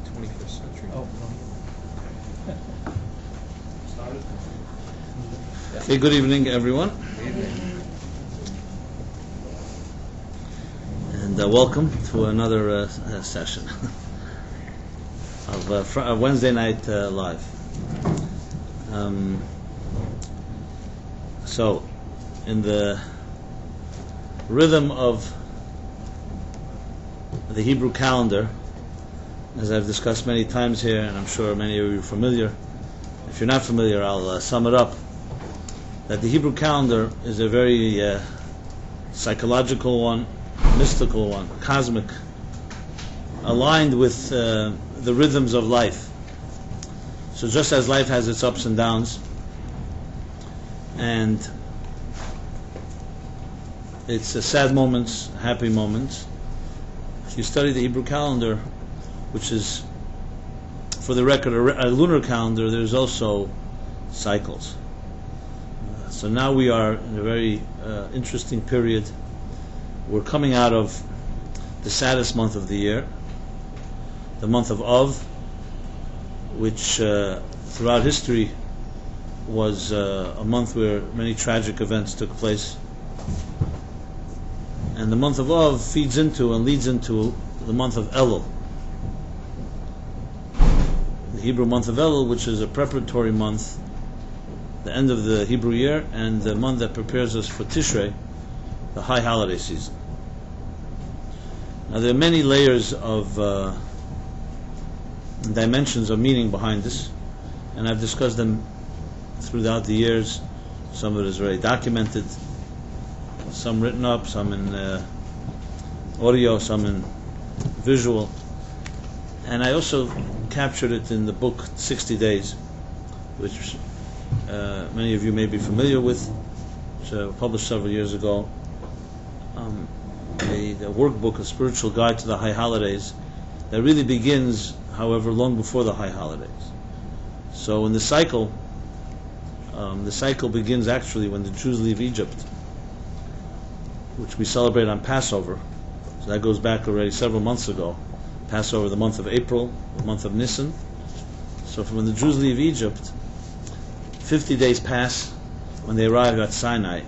21st century. Oh, Started? Okay, good evening, everyone. Good evening. And welcome to another session of Wednesday Night Live. So, in the rhythm of the Hebrew calendar, as I've discussed many times here, and I'm sure many of you are familiar. If you're not familiar, I'll sum it up. That the Hebrew calendar is a very psychological one, mystical one, cosmic, aligned with the rhythms of life. So just as life has its ups and downs, and its sad moments, happy moments, if you study the Hebrew calendar, which is, for the record, a lunar calendar, there's also cycles. So now we are in a very interesting period. We're coming out of the saddest month of the year, the month of Av, which throughout history was a month where many tragic events took place. And the month of Av feeds into and leads into the month of Elul, the Hebrew month of Elul, which is a preparatory month, the end of the Hebrew year, and the month that prepares us for Tishrei, the high holiday season. Now there are many layers of dimensions of meaning behind this, and I've discussed them throughout the years. Some of it is very documented, some written up, some in audio, some in visual. And I also captured it in the book 60 Days, which many of you may be familiar with, which I published several years ago. The workbook, a spiritual guide to the high holidays, that really begins, however, long before the high holidays. So in the cycle begins actually when the Jews leave Egypt, which we celebrate on Passover. So that goes back already several months ago. Passover, the month of April, the month of Nisan. So from when the Jews leave Egypt, 50 days pass when they arrive at Sinai,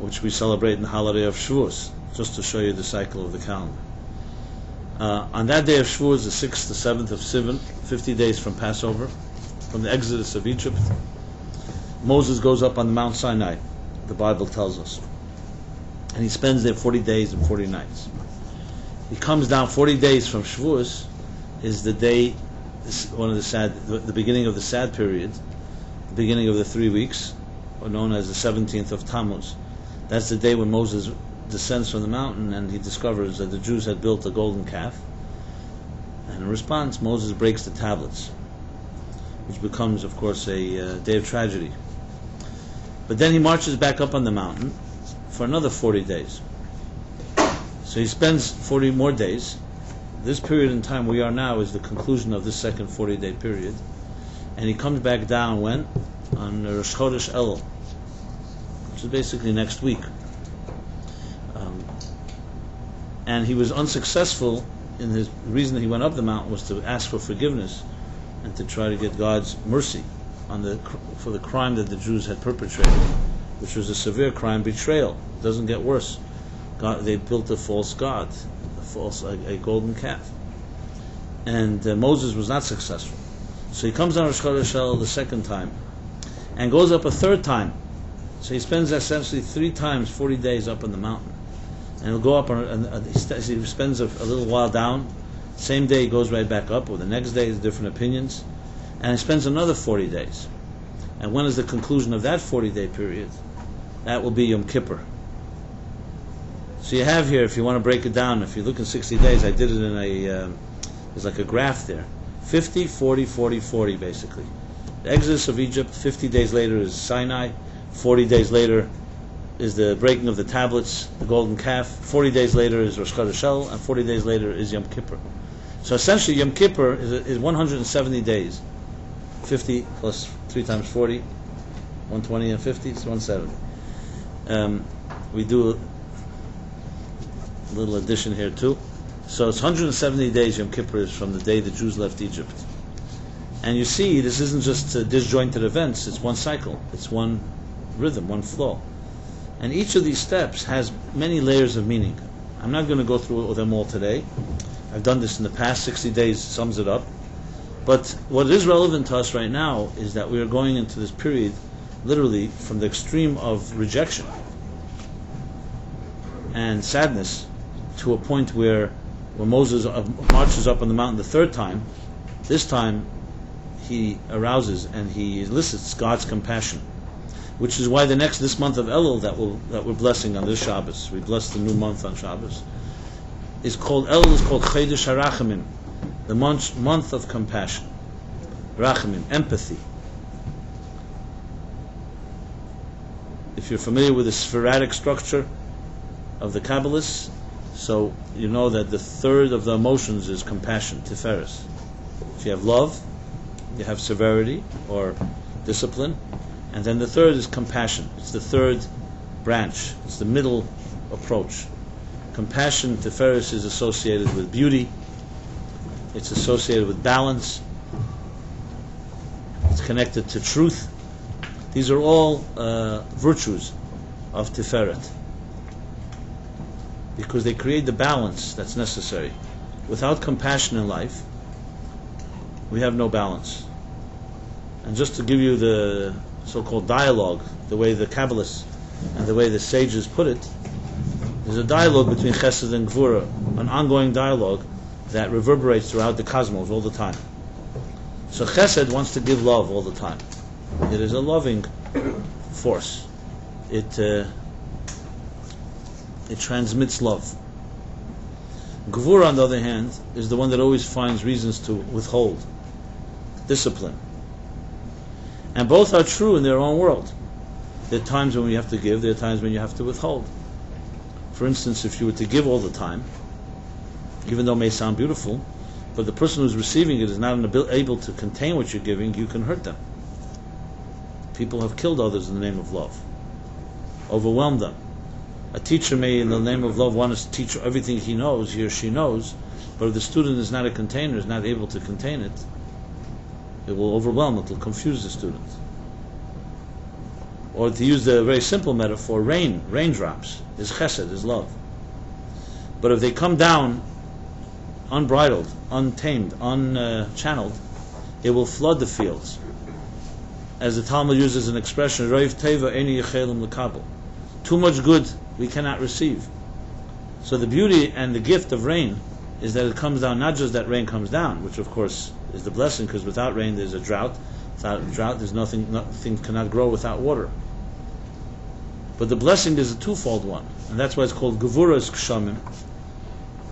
which we celebrate in the holiday of Shavuos, just to show you the cycle of the calendar. On that day of Shavuos, the 6th to 7th of Sivan, 50 days from Passover, from the exodus of Egypt, Moses goes up on the Mount Sinai, the Bible tells us. And he spends there 40 days and 40 nights. He comes down 40 days from Shavuos, is the day, one of the beginning of the sad period, the beginning of the 3 weeks, or known as the 17th of Tammuz. That's the day when Moses descends from the mountain and he discovers that the Jews had built a golden calf. And in response, Moses breaks the tablets, which becomes, of course, a day of tragedy. But then he marches back up on the mountain for another 40 days. So he spends 40 more days. This period in time we are now is the conclusion of this second 40-day period. And he comes back down when? On Rosh Chodesh Elul, which is basically next week. And he was unsuccessful in his reason that he went up the mountain was to ask for forgiveness and to try to get God's mercy for the crime that the Jews had perpetrated, which was a severe crime, betrayal. It doesn't get worse. They built a false god, a golden calf. And Moses was not successful. So he comes on Rosh Chodesh Elul the second time and goes up a third time. So he spends essentially 3 times 40 days up on the mountain. And he'll go up, he spends a little while down. Same day he goes right back up, or the next day is different opinions. And he spends another 40 days. And when is the conclusion of that 40-day period? That will be Yom Kippur. So you have here, if you want to break it down, if you look in 60 days, I did it in there's like a graph there. 50, 40, 40, 40 basically. The exodus of Egypt, 50 days later is Sinai, 40 days later is the breaking of the tablets, the golden calf, 40 days later is Rosh Chodesh Elul, and 40 days later is Yom Kippur. So essentially Yom Kippur is 170 days. 50 plus 3 times 40, 120 and 50, it's 170. We do a little addition here too. So it's 170 days Yom Kippur is from the day the Jews left Egypt. And you see, this isn't just disjointed events, it's one cycle, it's one rhythm, one flow. And each of these steps has many layers of meaning. I'm not going to go through them all today. I've done this in the past. 60 days sums it up. But what is relevant to us right now is that we are going into this period, literally, from the extreme of rejection and sadness to a point where when Moses marches up on the mountain the third time, this time he arouses and he elicits God's compassion, which is why this month of Elul that we're blessing on this Shabbos, we bless the new month on Shabbos, Elul is called Chodesh HaRachamim, the month of compassion, Rachamim, empathy. If you're familiar with the Sephardic structure of the Kabbalists, so you know that the third of the emotions is compassion, Tiferes. If you have love, you have severity or discipline, and then the third is compassion. It's the third branch. It's the middle approach. Compassion, Tiferes, is associated with beauty. It's associated with balance. It's connected to truth. These are all virtues of Tiferet, because they create the balance that's necessary. Without compassion in life, we have no balance. And just to give you the so-called dialogue, the way the Kabbalists and the way the sages put it, there's a dialogue between Chesed and Gvura, an ongoing dialogue that reverberates throughout the cosmos all the time. So Chesed wants to give love all the time. It is a loving force. It transmits love. Gvura, on the other hand, is the one that always finds reasons to withhold, discipline. And both are true in their own world. There are times when you have to give, there are times when you have to withhold. For instance, if you were to give all the time, even though it may sound beautiful, but the person who's receiving it is not able to contain what you're giving, you can hurt them. People have killed others in the name of love, overwhelmed them. A teacher may, in the name of love, want to teach everything he or she knows, but if the student is not a container, is not able to contain it, it will overwhelm, it will confuse the student. Or to use the very simple metaphor, raindrops is chesed, is love. But if they come down unbridled, untamed, unchanneled, it will flood the fields. As the Talmud uses an expression, Reiv teva eini yechelim l'kabel. Too much good we cannot receive. So the beauty and the gift of rain is that it comes down, not just that rain comes down, which of course is the blessing, because without rain there's a drought. Without drought there's nothing cannot grow without water. But the blessing is a twofold one, and that's why it's called Gevura's Kshamim.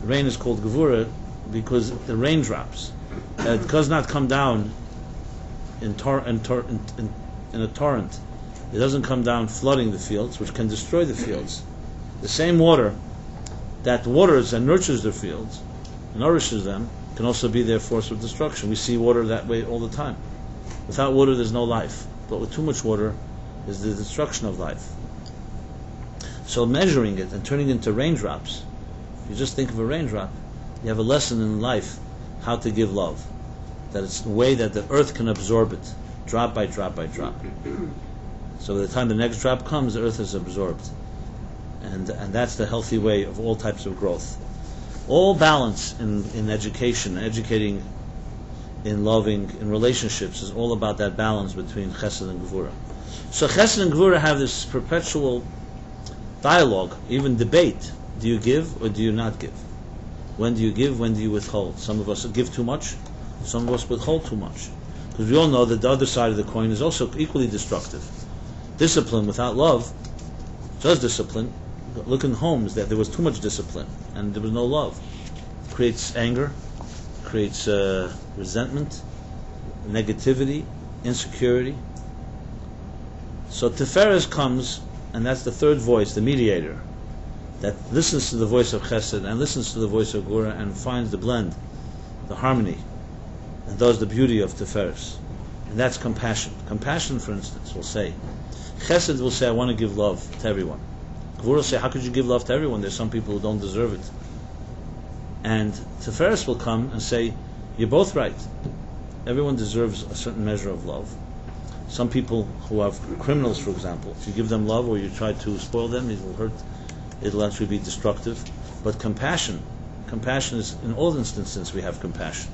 Rain is called Gevura because the raindrops, it does not come down in a torrent. It doesn't come down flooding the fields, which can destroy the fields. The same water that waters and nurtures the fields, nourishes them, can also be their force of destruction. We see water that way all the time. Without water there's no life, but with too much water is the destruction of life. So measuring it and turning it into raindrops, if you just think of a raindrop, you have a lesson in life how to give love. That it's the way that the earth can absorb it, drop by drop by drop. So by the time the next drop comes, the earth is absorbed. And that's the healthy way of all types of growth. All balance in education, educating, in loving, in relationships, is all about that balance between Chesed and Gevura. So Chesed and Gevura have this perpetual dialogue, even debate. Do you give or do you not give? When do you give? When do you withhold? Some of us give too much, some of us withhold too much. Because we all know that the other side of the coin is also equally destructive. Discipline without love, just discipline. Look in homes that there was too much discipline and there was no love. It creates anger, creates resentment, negativity, insecurity. So Tiferes comes, and that's the third voice, the mediator, that listens to the voice of Chesed and listens to the voice of Gvura and finds the blend, the harmony, and thus the beauty of Tiferes. And that's compassion. Compassion, for instance, will say, Chesed will say, I want to give love to everyone. Gvura will say, how could you give love to everyone? There's some people who don't deserve it. And Tiferes will come and say, you're both right. Everyone deserves a certain measure of love. Some people who have criminals, for example, if you give them love or you try to spoil them, it will hurt. It'll actually be destructive. But compassion is, in all instances, we have compassion.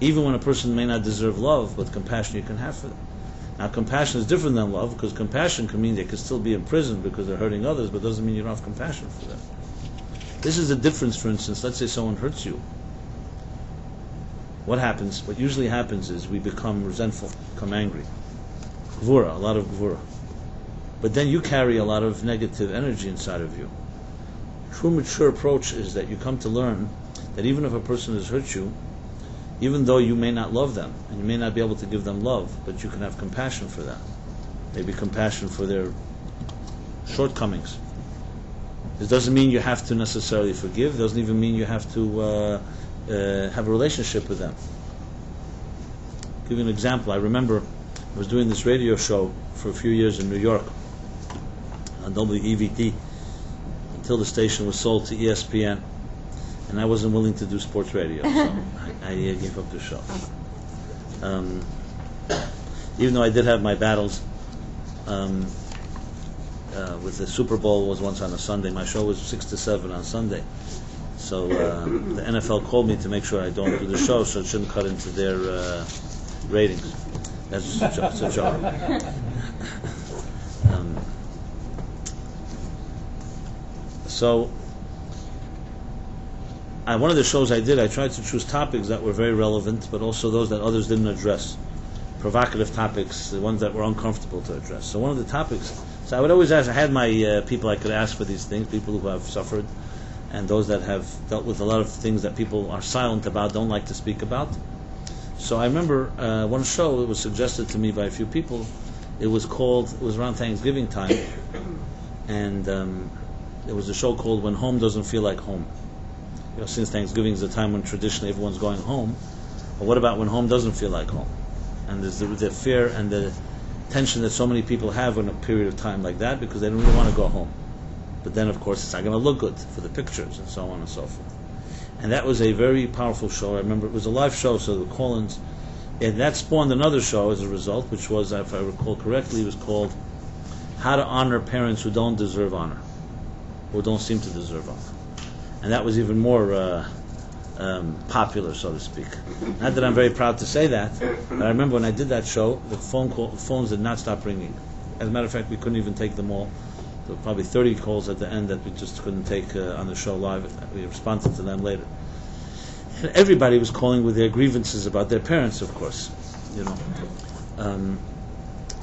Even when a person may not deserve love, but compassion you can have for them. Now, compassion is different than love, because compassion can mean they can still be in prison because they're hurting others, but doesn't mean you don't have compassion for them. This is the difference, for instance, let's say someone hurts you. What happens? What usually happens is we become resentful, become angry. Gvura, a lot of gvura. But then you carry a lot of negative energy inside of you. True mature approach is that you come to learn that even if a person has hurt you, even though you may not love them, and you may not be able to give them love, but you can have compassion for them. Maybe compassion for their shortcomings. This doesn't mean you have to necessarily forgive. It doesn't even mean you have to have a relationship with them. I'll give you an example. I remember I was doing this radio show for a few years in New York on WEVT until the station was sold to ESPN, and I wasn't willing to do sports radio, so I gave up the show. Even though I did have my battles with the Super Bowl was once on a Sunday. My show was 6 to 7 on Sunday. So the NFL called me to make sure I don't do the show, so it shouldn't cut into their ratings. That's a joke. So one of the shows I did, I tried to choose topics that were very relevant, but also those that others didn't address. Provocative topics, the ones that were uncomfortable to address. So one of the topics, so I would always ask, I had my people I could ask for these things, people who have suffered, and those that have dealt with a lot of things that people are silent about, don't like to speak about. So I remember one show, it was suggested to me by a few people. It was around Thanksgiving time, and there was a show called When Home Doesn't Feel Like Home. You know, since Thanksgiving is the time when traditionally everyone's going home, but what about when home doesn't feel like home? And there's the fear and the tension that so many people have in a period of time like that because they don't really want to go home. But then, of course, it's not going to look good for the pictures and so on and so forth. And that was a very powerful show. I remember it was a live show, so the call-ins, and that spawned another show as a result, which was, if I recall correctly, it was called How to Honor Parents Who Don't Deserve Honor, or don't seem to deserve honor. And that was even more popular, so to speak. Not that I'm very proud to say that, but I remember when I did that show, the phones did not stop ringing. As a matter of fact, we couldn't even take them all. There were probably 30 calls at the end that we just couldn't take on the show live. We responded to them later. And everybody was calling with their grievances about their parents, of course. You know,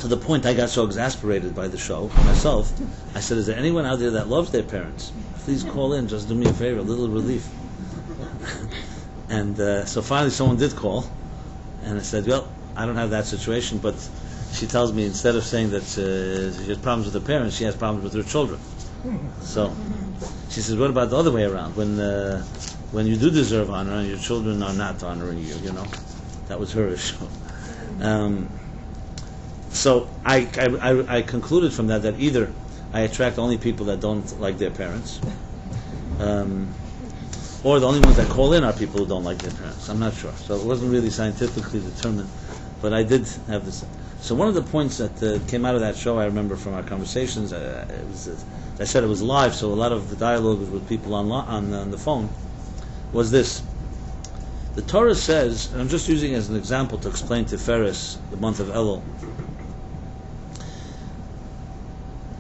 to the point I got so exasperated by the show myself. I said, "Is there anyone out there that loves their parents? Please call in. Just do me a favor, a little relief." And so finally, someone did call, and I said, "Well, I don't have that situation, but." She tells me instead of saying that she has problems with her parents, she has problems with her children. So she says, "What about the other way around? When you do deserve honor and your children are not honoring you, you know?" That was her issue. So I concluded from that either I attract only people that don't like their parents, or the only ones that call in are people who don't like their parents. I'm not sure. So it wasn't really scientifically determined, but I did have this. So one of the points that came out of that show, I remember from our conversations, I said it was live, so a lot of the dialogue was with people on the phone, was this. The Torah says, and I'm just using it as an example to explain Tiferes, the month of Elul.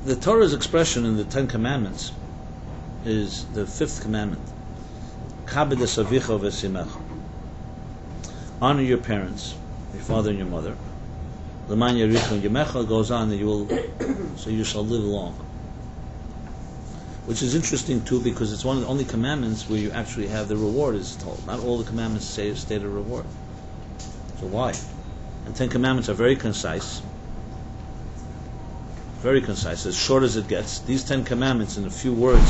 The Torah's expression in the Ten Commandments is the fifth commandment. Kabed es avicha v'esimecha. Honor your parents, your father and your mother. L'man yarichu yamecha goes on that so you shall live long. Which is interesting too, because it's one of the only commandments where you actually have the reward is told. Not all the commandments state a reward. So why? And 10 commandments are very concise. Very concise, as short as it gets. These 10 commandments in a few words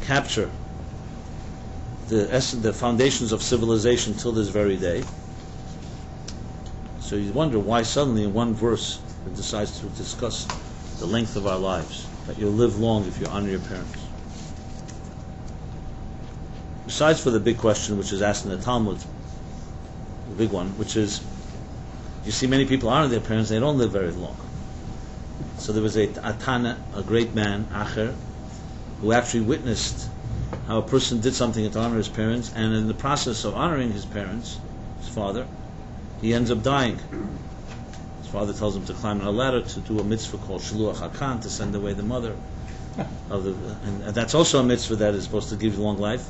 capture the foundations of civilization till this very day. So you wonder why suddenly in one verse it decides to discuss the length of our lives, that you'll live long if you honor your parents. besides for the big question which is asked in the Talmud, the big one, which is, you see many people honor their parents, they don't live very long. So there was a Tana, a great man, Acher, who actually witnessed how a person did something to honor his parents, and in the process of honoring his parents, his father, he ends up dying. His father tells him to climb on a ladder to do a mitzvah called Shiluach HaKan, to send away the mother of the, and that's also a mitzvah that is supposed to give you long life.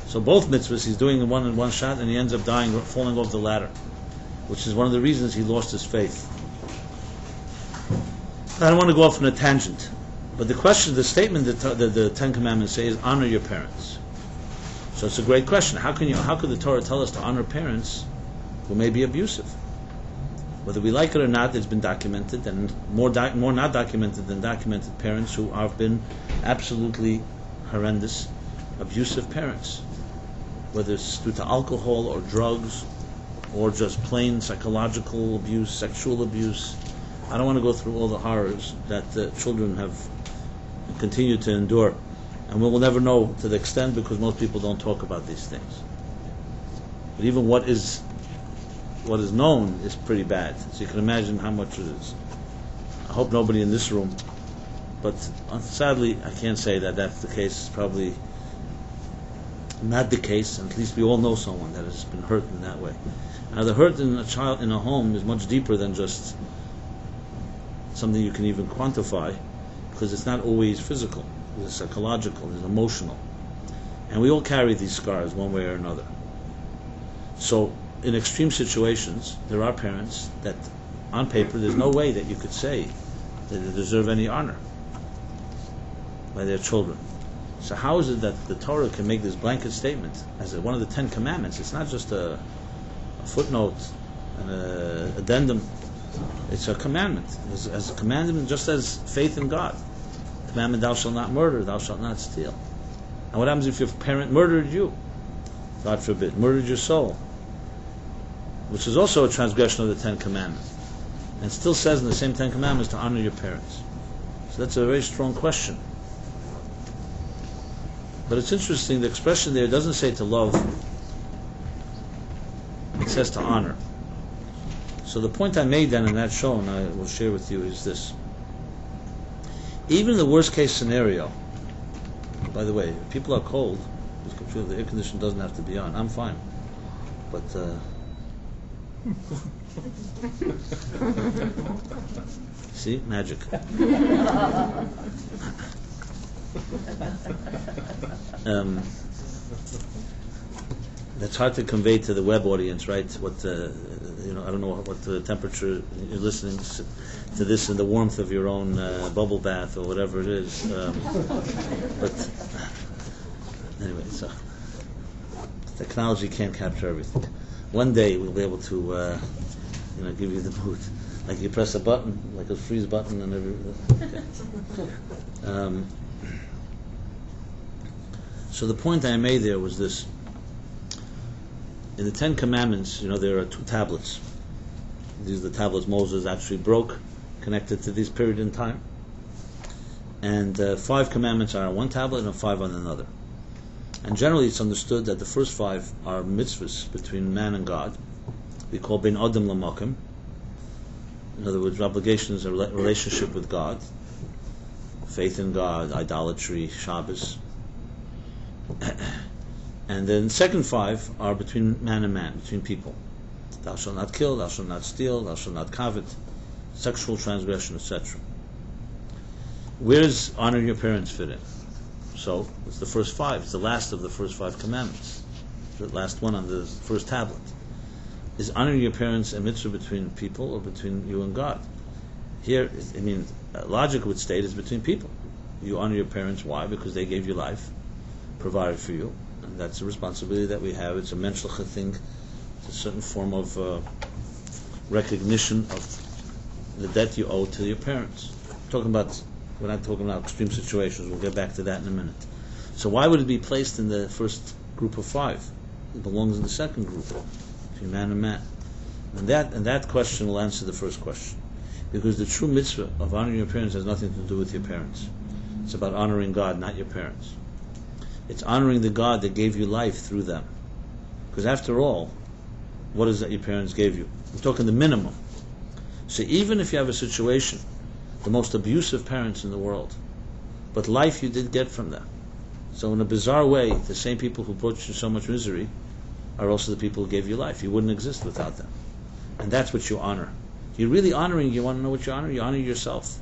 So both mitzvahs he's doing in one shot, and he ends up dying, falling off the ladder, which is one of the reasons he lost his faith. I don't want to go off on a tangent, but the question, the statement that the Ten Commandments say is honor your parents. So it's a great question. How could the Torah tell us to honor parents who may be abusive? Whether we like it or not, it's been documented, and more not documented than documented parents who have been absolutely horrendous, abusive parents. Whether it's due to alcohol or drugs, or just plain psychological abuse, sexual abuse. I don't want to go through all the horrors that the children have continued to endure, and we will never know to the extent because most people don't talk about these things. But even what is known is pretty bad. So you can imagine how much it is. I hope nobody in this room, but sadly I can't say that that's the case. It's probably not the case, and at least we all know someone that has been hurt in that way. Now the hurt in a child in a home is much deeper than just something you can even quantify, because it's not always physical. It's psychological, it's emotional. And we all carry these scars one way or another. So in extreme situations, there are parents that on paper there's no way that you could say that they deserve any honor by their children. So how is it that the Torah can make this blanket statement as one of the 10 Commandments? It's not just a footnote and an addendum. It's a commandment. As a commandment, just as faith in God. Commandment, thou shalt not murder, thou shalt not steal. And what happens if your parent murdered you? God forbid, murdered your soul, which is also a transgression of the 10 Commandments. And still says in the same 10 Commandments to honor your parents. So that's a very strong question. But it's interesting, the expression there doesn't say to love, it says to honor. So the point I made then in that show, and I will share with you, is this. Even in the worst case scenario, by the way, if people are cold, the air conditioning doesn't have to be on. I'm fine. But see, magic. That's hard to convey to the web audience, right? What I don't know what the temperature you're listening to this in the warmth of your own bubble bath or whatever it is. But anyway, so technology can't capture everything. One day we'll be able to, give you the mood. Like you press a button, like a freeze button, and everything. So the point I made there was this. In the 10 Commandments, there are 2 tablets. These are the tablets Moses actually broke, connected to this period in time. And 5 commandments are on one tablet and 5 on another. And generally it's understood that the first 5 are mitzvahs between man and God. We call ben adam lamakim. In other words, obligations, a relationship with God, faith in God, idolatry, Shabbos. And then the second 5 are between man and man, between people. Thou shalt not kill, thou shalt not steal, thou shalt not covet, sexual transgression, etc. Where does honoring your parents fit in? So, it's the first 5. It's the last of the first 5 commandments. The last one on the first tablet. Is honoring your parents a mitzvah between people or between you and God? Here, logic would state it's between people. You honor your parents, why? Because they gave you life, provided for you. And that's a responsibility that we have. It's a menschliche thing. It's a certain form of recognition of the debt you owe to your parents. We're not talking about extreme situations. We'll get back to that in a minute. So why would it be placed in the first group of 5? It belongs in the second group, between man and man. And that question will answer the first question. Because the true mitzvah of honoring your parents has nothing to do with your parents. It's about honoring God, not your parents. It's honoring the God that gave you life through them. Because after all, what is that your parents gave you? I'm talking the minimum. So even if you have a situation, the most abusive parents in the world, but life you did get from them. So in a bizarre way, the same people who brought you so much misery are also the people who gave you life. You wouldn't exist without them. And that's what you honor. You're really honoring, you want to know what you honor? You honor yourself.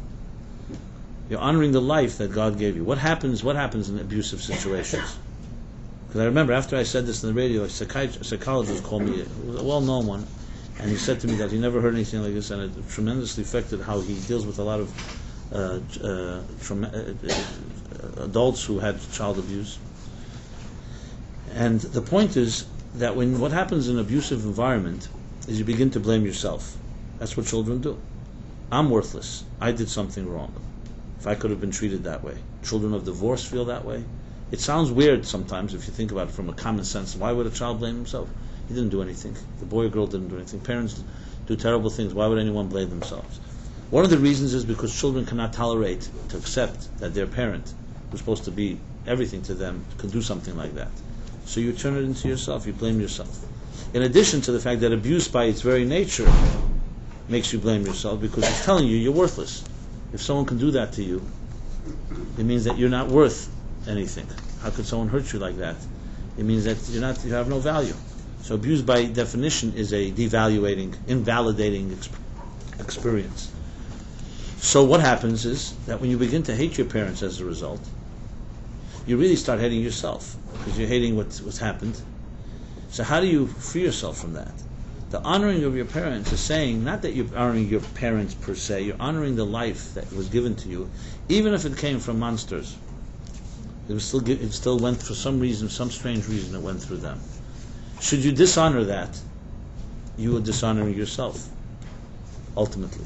You're honoring the life that God gave you. What happens in abusive situations? Because I remember after I said this on the radio, a psychologist called me, a well-known one, and he said to me that he never heard anything like this, and it tremendously affected how he deals with a lot of adults who had child abuse. And the point is that what happens in an abusive environment is you begin to blame yourself. That's what children do. I'm worthless. I did something wrong. If I could have been treated that way. Children of divorce feel that way. It sounds weird sometimes if you think about it from a common sense. Why would a child blame himself? He didn't do anything. The boy or girl didn't do anything. Parents do terrible things. Why would anyone blame themselves? One of the reasons is because children cannot tolerate to accept that their parent, who's supposed to be everything to them, can do something like that. So you turn it into yourself. You blame yourself. In addition to the fact that abuse by its very nature makes you blame yourself because it's telling you you're worthless. If someone can do that to you, it means that you're not worth anything. How could someone hurt you like that? It means that you have no value. So abuse by definition is a devaluating, invalidating experience. So what happens is that when you begin to hate your parents as a result, you really start hating yourself because you're hating what's happened. So how do you free yourself from that? The honoring of your parents is saying, not that you're honoring your parents per se, you're honoring the life that was given to you, even if it came from monsters. It still went for some reason, some strange reason it went through them. Should you dishonor that, you are dishonoring yourself, ultimately.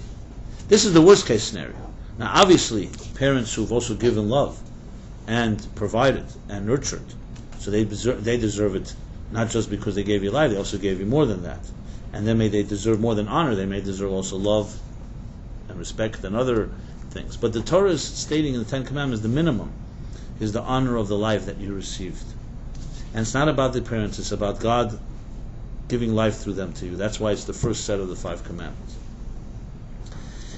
This is the worst case scenario. Now obviously, parents who've also given love and provided and nurtured, so they deserve it, not just because they gave you life, they also gave you more than that. And then they deserve more than honor, they may deserve also love and respect and other things. But the Torah is stating in the Ten Commandments, the minimum is the honor of the life that you received. And it's not about the parents, it's about God giving life through them to you. That's why it's the first set of the 5 commandments.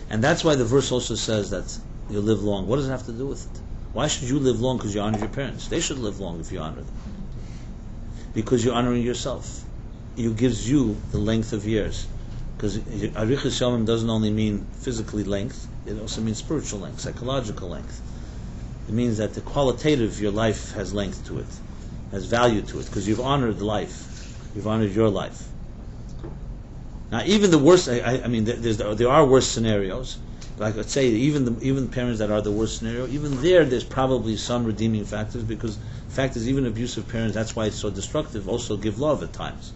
And that's why the verse also says that you live long. What does it have to do with it? Why should you live long because you honor your parents? They should live long if you honor them. Because you're honoring yourself. It gives you the length of years. Because Arichas doesn't only mean physically length, it also means spiritual length, psychological length. It means that the qualitative, your life has length to it, has value to it, because you've honored life. You've honored your life. Now, even the worst, I mean, there are worse scenarios. Like let's say, even parents that are the worst scenario, even there's probably some redeeming factors, because the fact is, even abusive parents, that's why it's so destructive, also give love at times.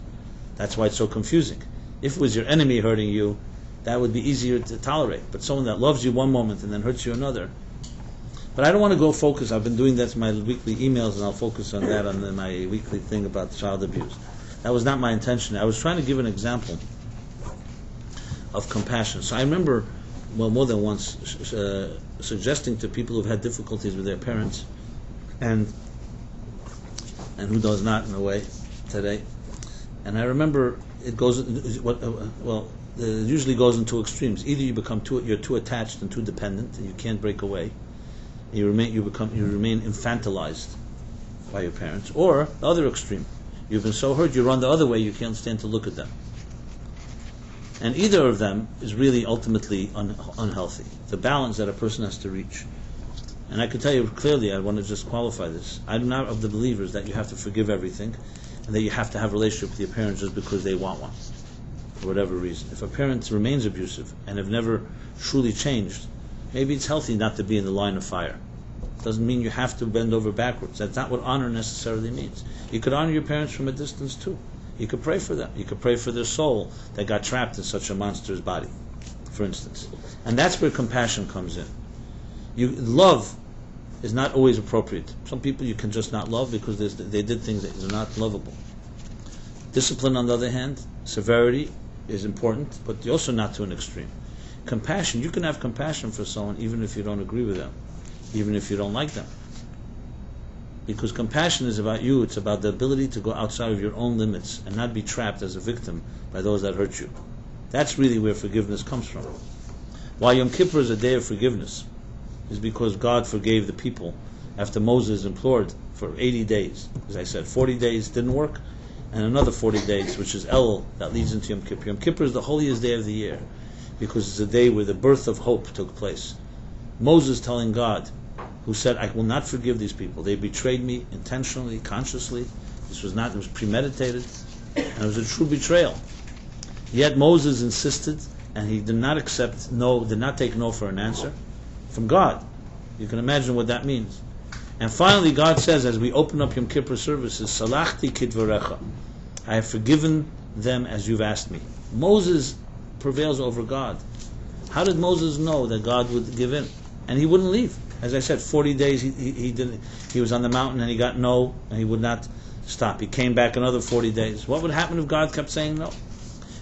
That's why it's so confusing. If it was your enemy hurting you, that would be easier to tolerate. But someone that loves you one moment and then hurts you another. But I don't want to go focus. I've been doing that in my weekly emails, and I'll focus on that on my weekly thing about child abuse. That was not my intention. I was trying to give an example of compassion. So I remember, well, more than once, suggesting to people who've had difficulties with their parents, and who does not in a way today. And I remember it goes, it usually goes in 2 extremes. Either you're too attached and too dependent, and you can't break away. And you remain infantilized by your parents. Or the other extreme, you've been so hurt, you run the other way, you can't stand to look at them. And either of them is really ultimately unhealthy. The balance that a person has to reach. And I can tell you clearly, I want to just qualify this. I'm not of the believers that you have to forgive everything, and that you have to have a relationship with your parents just because they want one, for whatever reason. If a parent remains abusive and have never truly changed, maybe it's healthy not to be in the line of fire. Doesn't mean you have to bend over backwards. That's not what honor necessarily means. You could honor your parents from a distance too. You could pray for them. You could pray for their soul that got trapped in such a monster's body, for instance. And that's where compassion comes in. Love is not always appropriate. Some people you can just not love because they did things that are not lovable. Discipline, on the other hand, severity is important, but also not to an extreme. Compassion, you can have compassion for someone even if you don't agree with them, even if you don't like them. Because compassion is about you. It's about the ability to go outside of your own limits and not be trapped as a victim by those that hurt you. That's really where forgiveness comes from. Why Yom Kippur is a day of forgiveness is because God forgave the people after Moses implored for 80 days. As I said, 40 days didn't work, and another 40 days, which is Elul, that leads into Yom Kippur. Yom Kippur is the holiest day of the year because it's a day where the birth of hope took place. Moses telling God, who said, I will not forgive these people. They betrayed me intentionally, consciously. It was premeditated, and it was a true betrayal. Yet Moses insisted, and he did not accept no, did not take no for an answer from God. You can imagine what that means. And finally, God says, as we open up Yom Kippur services, Salachti kidvarecha, I have forgiven them as you've asked me. Moses prevails over God. How did Moses know that God would give in? And he wouldn't leave. As I said, 40 days he didn't. He was on the mountain and he got no, and he would not stop. He came back another 40 days. What would happen if God kept saying no?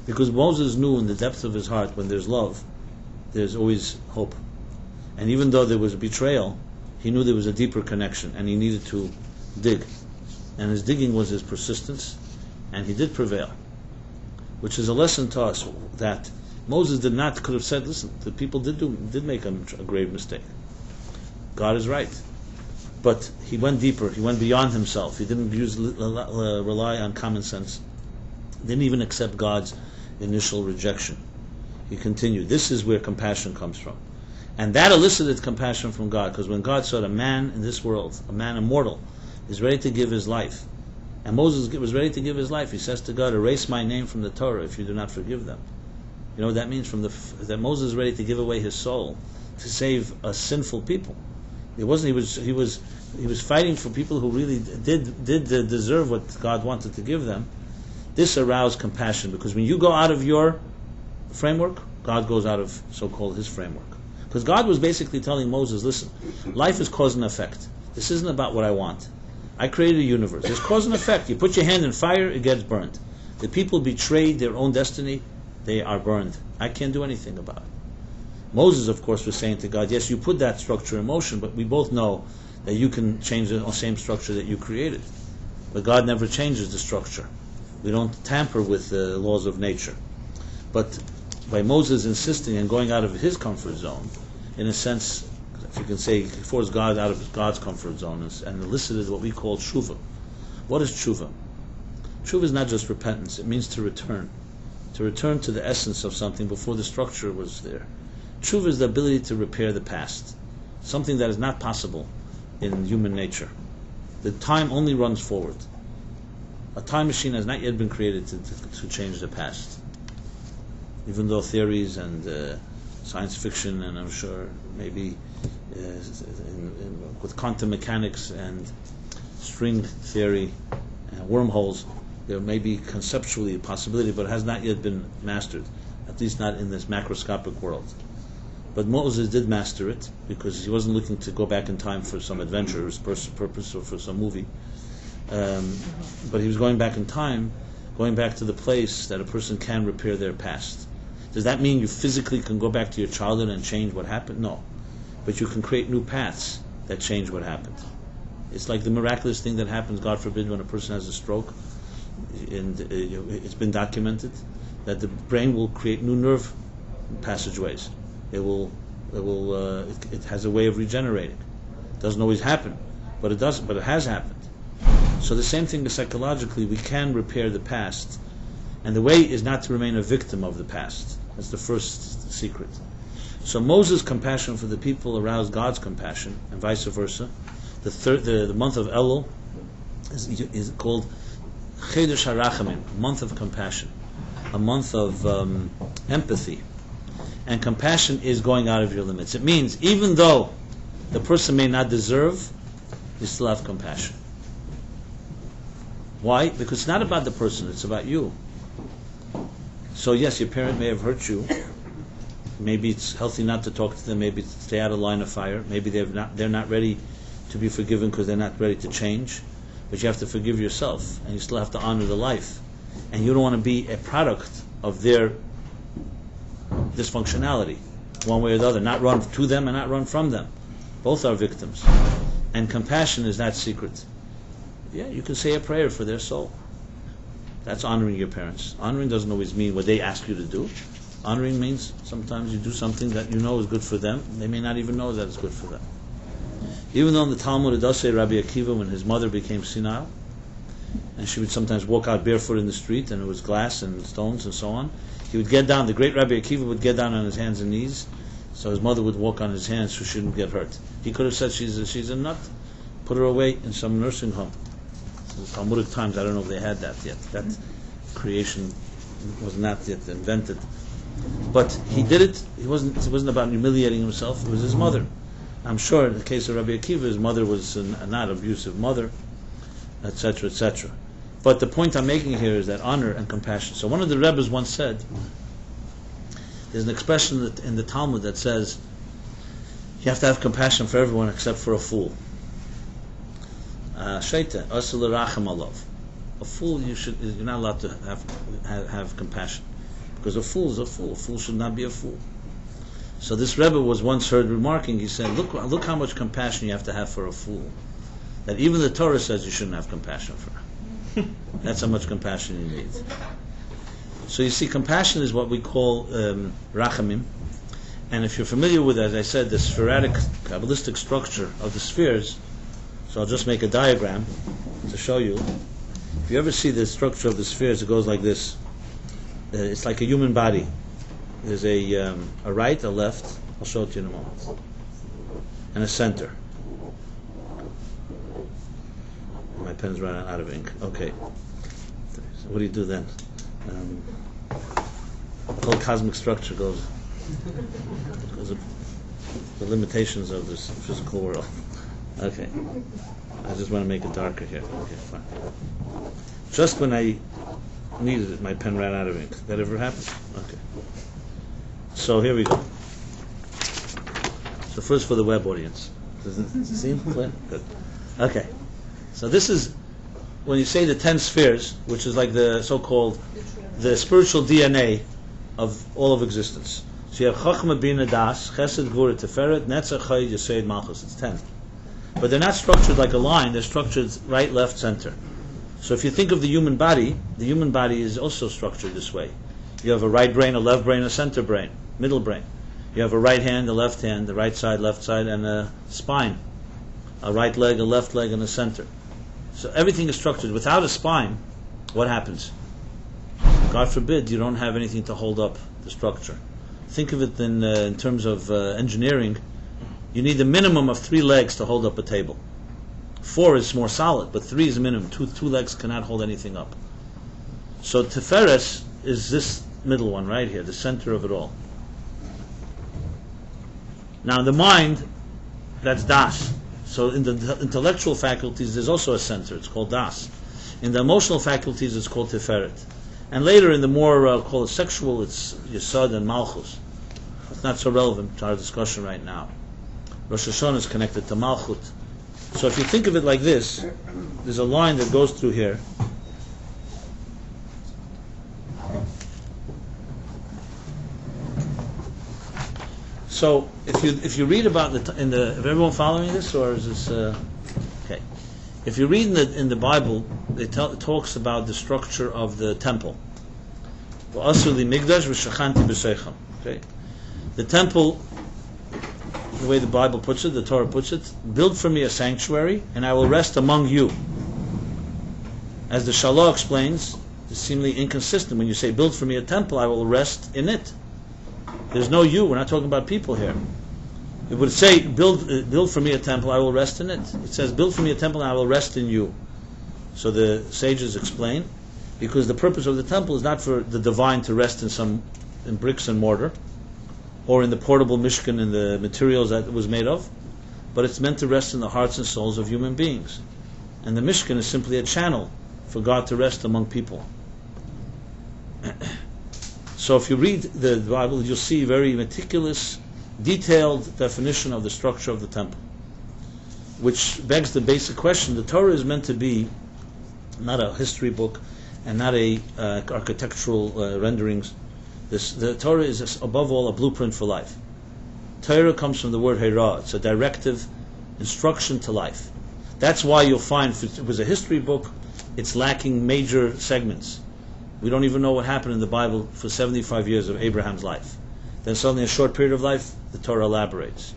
Because Moses knew in the depths of his heart, when there's love, there's always hope. And even though there was a betrayal, he knew there was a deeper connection, and he needed to dig. And his digging was his persistence, and he did prevail. Which is a lesson to us that Moses could have said, listen, the people did make a grave mistake. God is right. But he went deeper, he went beyond himself. He didn't rely on common sense. Didn't even accept God's initial rejection. He continued. This is where compassion comes from. And that elicited compassion from God, because when God saw a man in this world, a man immortal, is ready to give his life, and Moses was ready to give his life, he says to God, erase my name from the Torah if you do not forgive them. You know what that means? That Moses is ready to give away his soul to save a sinful people. It wasn't. He was fighting for people who really did deserve what God wanted to give them. This aroused compassion, because when you go out of your framework, God goes out of so-called his framework. Because God was basically telling Moses, listen, life is cause and effect. This isn't about what I want. I created a universe. There's cause and effect. You put your hand in fire, it gets burned. The people betrayed their own destiny, they are burned. I can't do anything about it. Moses, of course, was saying to God, yes, you put that structure in motion, but we both know that you can change the same structure that you created. But God never changes the structure. We don't tamper with the laws of nature. But by Moses insisting and going out of his comfort zone, in a sense, if you can say, he forced God out of God's comfort zone and elicited what we call tshuva. What is tshuva? Tshuva is not just repentance. It means to return to the essence of something before the structure was there. Tshuva is the ability to repair the past, something that is not possible in human nature. The time only runs forward. A time machine has not yet been created to change the past. Even though theories and science fiction, and I'm sure maybe with quantum mechanics and string theory and wormholes, there may be conceptually a possibility, but it has not yet been mastered, at least not in this macroscopic world. But Moses did master it, because he wasn't looking to go back in time for some adventurous purpose or for some movie. But he was going back in time, going back to the place that a person can repair their past. Does that mean you physically can go back to your childhood and change what happened? No. But you can create new paths that change what happened. It's like the miraculous thing that happens, God forbid, when a person has a stroke. And it's been documented that the brain will create new nerve passageways. It has a way of regenerating. It doesn't always happen, but it does. But it has happened. So the same thing is psychologically, we can repair the past, and the way is not to remain a victim of the past. That's the first secret. So Moses' compassion for the people aroused God's compassion, and vice versa. The month of Elul is called Chedesh HaRachamim, a month of compassion, a month of empathy. And compassion is going out of your limits. It means even though the person may not deserve, you still have compassion. Why? Because it's not about the person, it's about you. So yes, your parent may have hurt you. Maybe it's healthy not to talk to them, maybe stay out of line of fire. Maybe they're not ready to be forgiven because they're not ready to change. But you have to forgive yourself, and you still have to honor the life. And you don't want to be a product of their dysfunctionality, one way or the other. Not run to them and not run from them. Both are victims. And compassion is that secret. Yeah, you can say a prayer for their soul. That's honoring your parents. Honoring doesn't always mean what they ask you to do. Honoring means sometimes you do something that you know is good for them. They may not even know that it's good for them. Even though in the Talmud it does say Rabbi Akiva, when his mother became senile, and she would sometimes walk out barefoot in the street, and it was glass and stones and so on, he would get down, the great Rabbi Akiva would get down on his hands and knees, so his mother would walk on his hands so she wouldn't get hurt. He could have said, she's a nut, put her away in some nursing home. In Talmudic times, I don't know if they had that yet. That creation was not yet invented. But he did it. It wasn't about humiliating himself. It was his mother. I'm sure in the case of Rabbi Akiva, his mother was a not abusive mother, etc., etc. But the point I'm making here is that honor and compassion. So one of the Rebbes once said, there's an expression in the Talmud that says, you have to have compassion for everyone except for a fool. Shaita, asal rachem alav. A fool, you're not allowed to have compassion, because a fool is a fool. A fool should not be a fool. So this Rebbe was once heard remarking. He said, "Look how much compassion you have to have for a fool. That even the Torah says you shouldn't have compassion for. That's how much compassion you need." So you see, compassion is what we call rachamim. And if you're familiar with, as I said, the sporadic Kabbalistic structure of the spheres, so I'll just make a diagram to show you. If you ever see the structure of the spheres, it goes like this. It's like a human body. There's a right, a left. I'll show it to you in a moment. And a center. My pen's running out of ink. Okay. So what do you do then? The whole cosmic structure goes because of the limitations of this physical world. Okay. I just want to make it darker here. Okay, fine. Just when I needed it, my pen ran out of ink. That ever happened? Okay. So here we go. So first for the web audience. Does it seem clear? Good. Okay. So this is when you say the 10 spheres, which is like the so-called the spiritual DNA of all of existence. So you have Chachma, Bina, Das, Chesed, Gvura, Teferet, Netzach, Chayid, Yesod, Malchus. It's 10. But they're not structured like a line. They're structured right, left, center. So if you think of the human body is also structured this way. You have a right brain, a left brain, a center brain, middle brain. You have a right hand, a left hand, the right side, left side, and a spine. A right leg, a left leg, and a center. So everything is structured. Without a spine, what happens? God forbid you don't have anything to hold up the structure. Think of it in terms of engineering. You need a minimum of 3 legs to hold up a table. 4 is more solid, but 3 is a minimum. Two legs cannot hold anything up. So Tiferes is this middle one right here, the center of it all. Now the mind, that's Das. So in the intellectual faculties, there's also a center. It's called Das. In the emotional faculties, it's called Tiferet. And later, in the more called sexual, it's Yesod and Malchus. It's not so relevant to our discussion right now. Rosh Hashanah is connected to Malchut. So if you think of it like this, there's a line that goes through here. So if you read about is everyone following this, or is this okay? If you read in the Bible, it talks about the structure of the temple. Okay, the temple, the way the Bible puts it, the Torah puts it, build for me a sanctuary, and I will rest among you. As the Shalah explains, it's seemingly inconsistent when you say, build for me a temple, I will rest in it. There's no you. We're not talking about people here. It would say, build for me a temple, I will rest in it. It says, build for me a temple, and I will rest in you. So the sages explain, because the purpose of the temple is not for the divine to rest in bricks and mortar, or in the portable mishkan and the materials that it was made of, but it's meant to rest in the hearts and souls of human beings. And the mishkan is simply a channel for God to rest among people. So if you read the Bible, you'll see very meticulous, detailed definition of the structure of the temple, which begs the basic question. The Torah is meant to be not a history book and not a architectural renderings. The Torah is above all a blueprint for life. Torah comes from the word Hera. It's a directive instruction to life. That's why you'll find, if it was a history book, it's lacking major segments. We don't even know what happened in the Bible for 75 years of Abraham's life. Then suddenly, a short period of life, the Torah elaborates.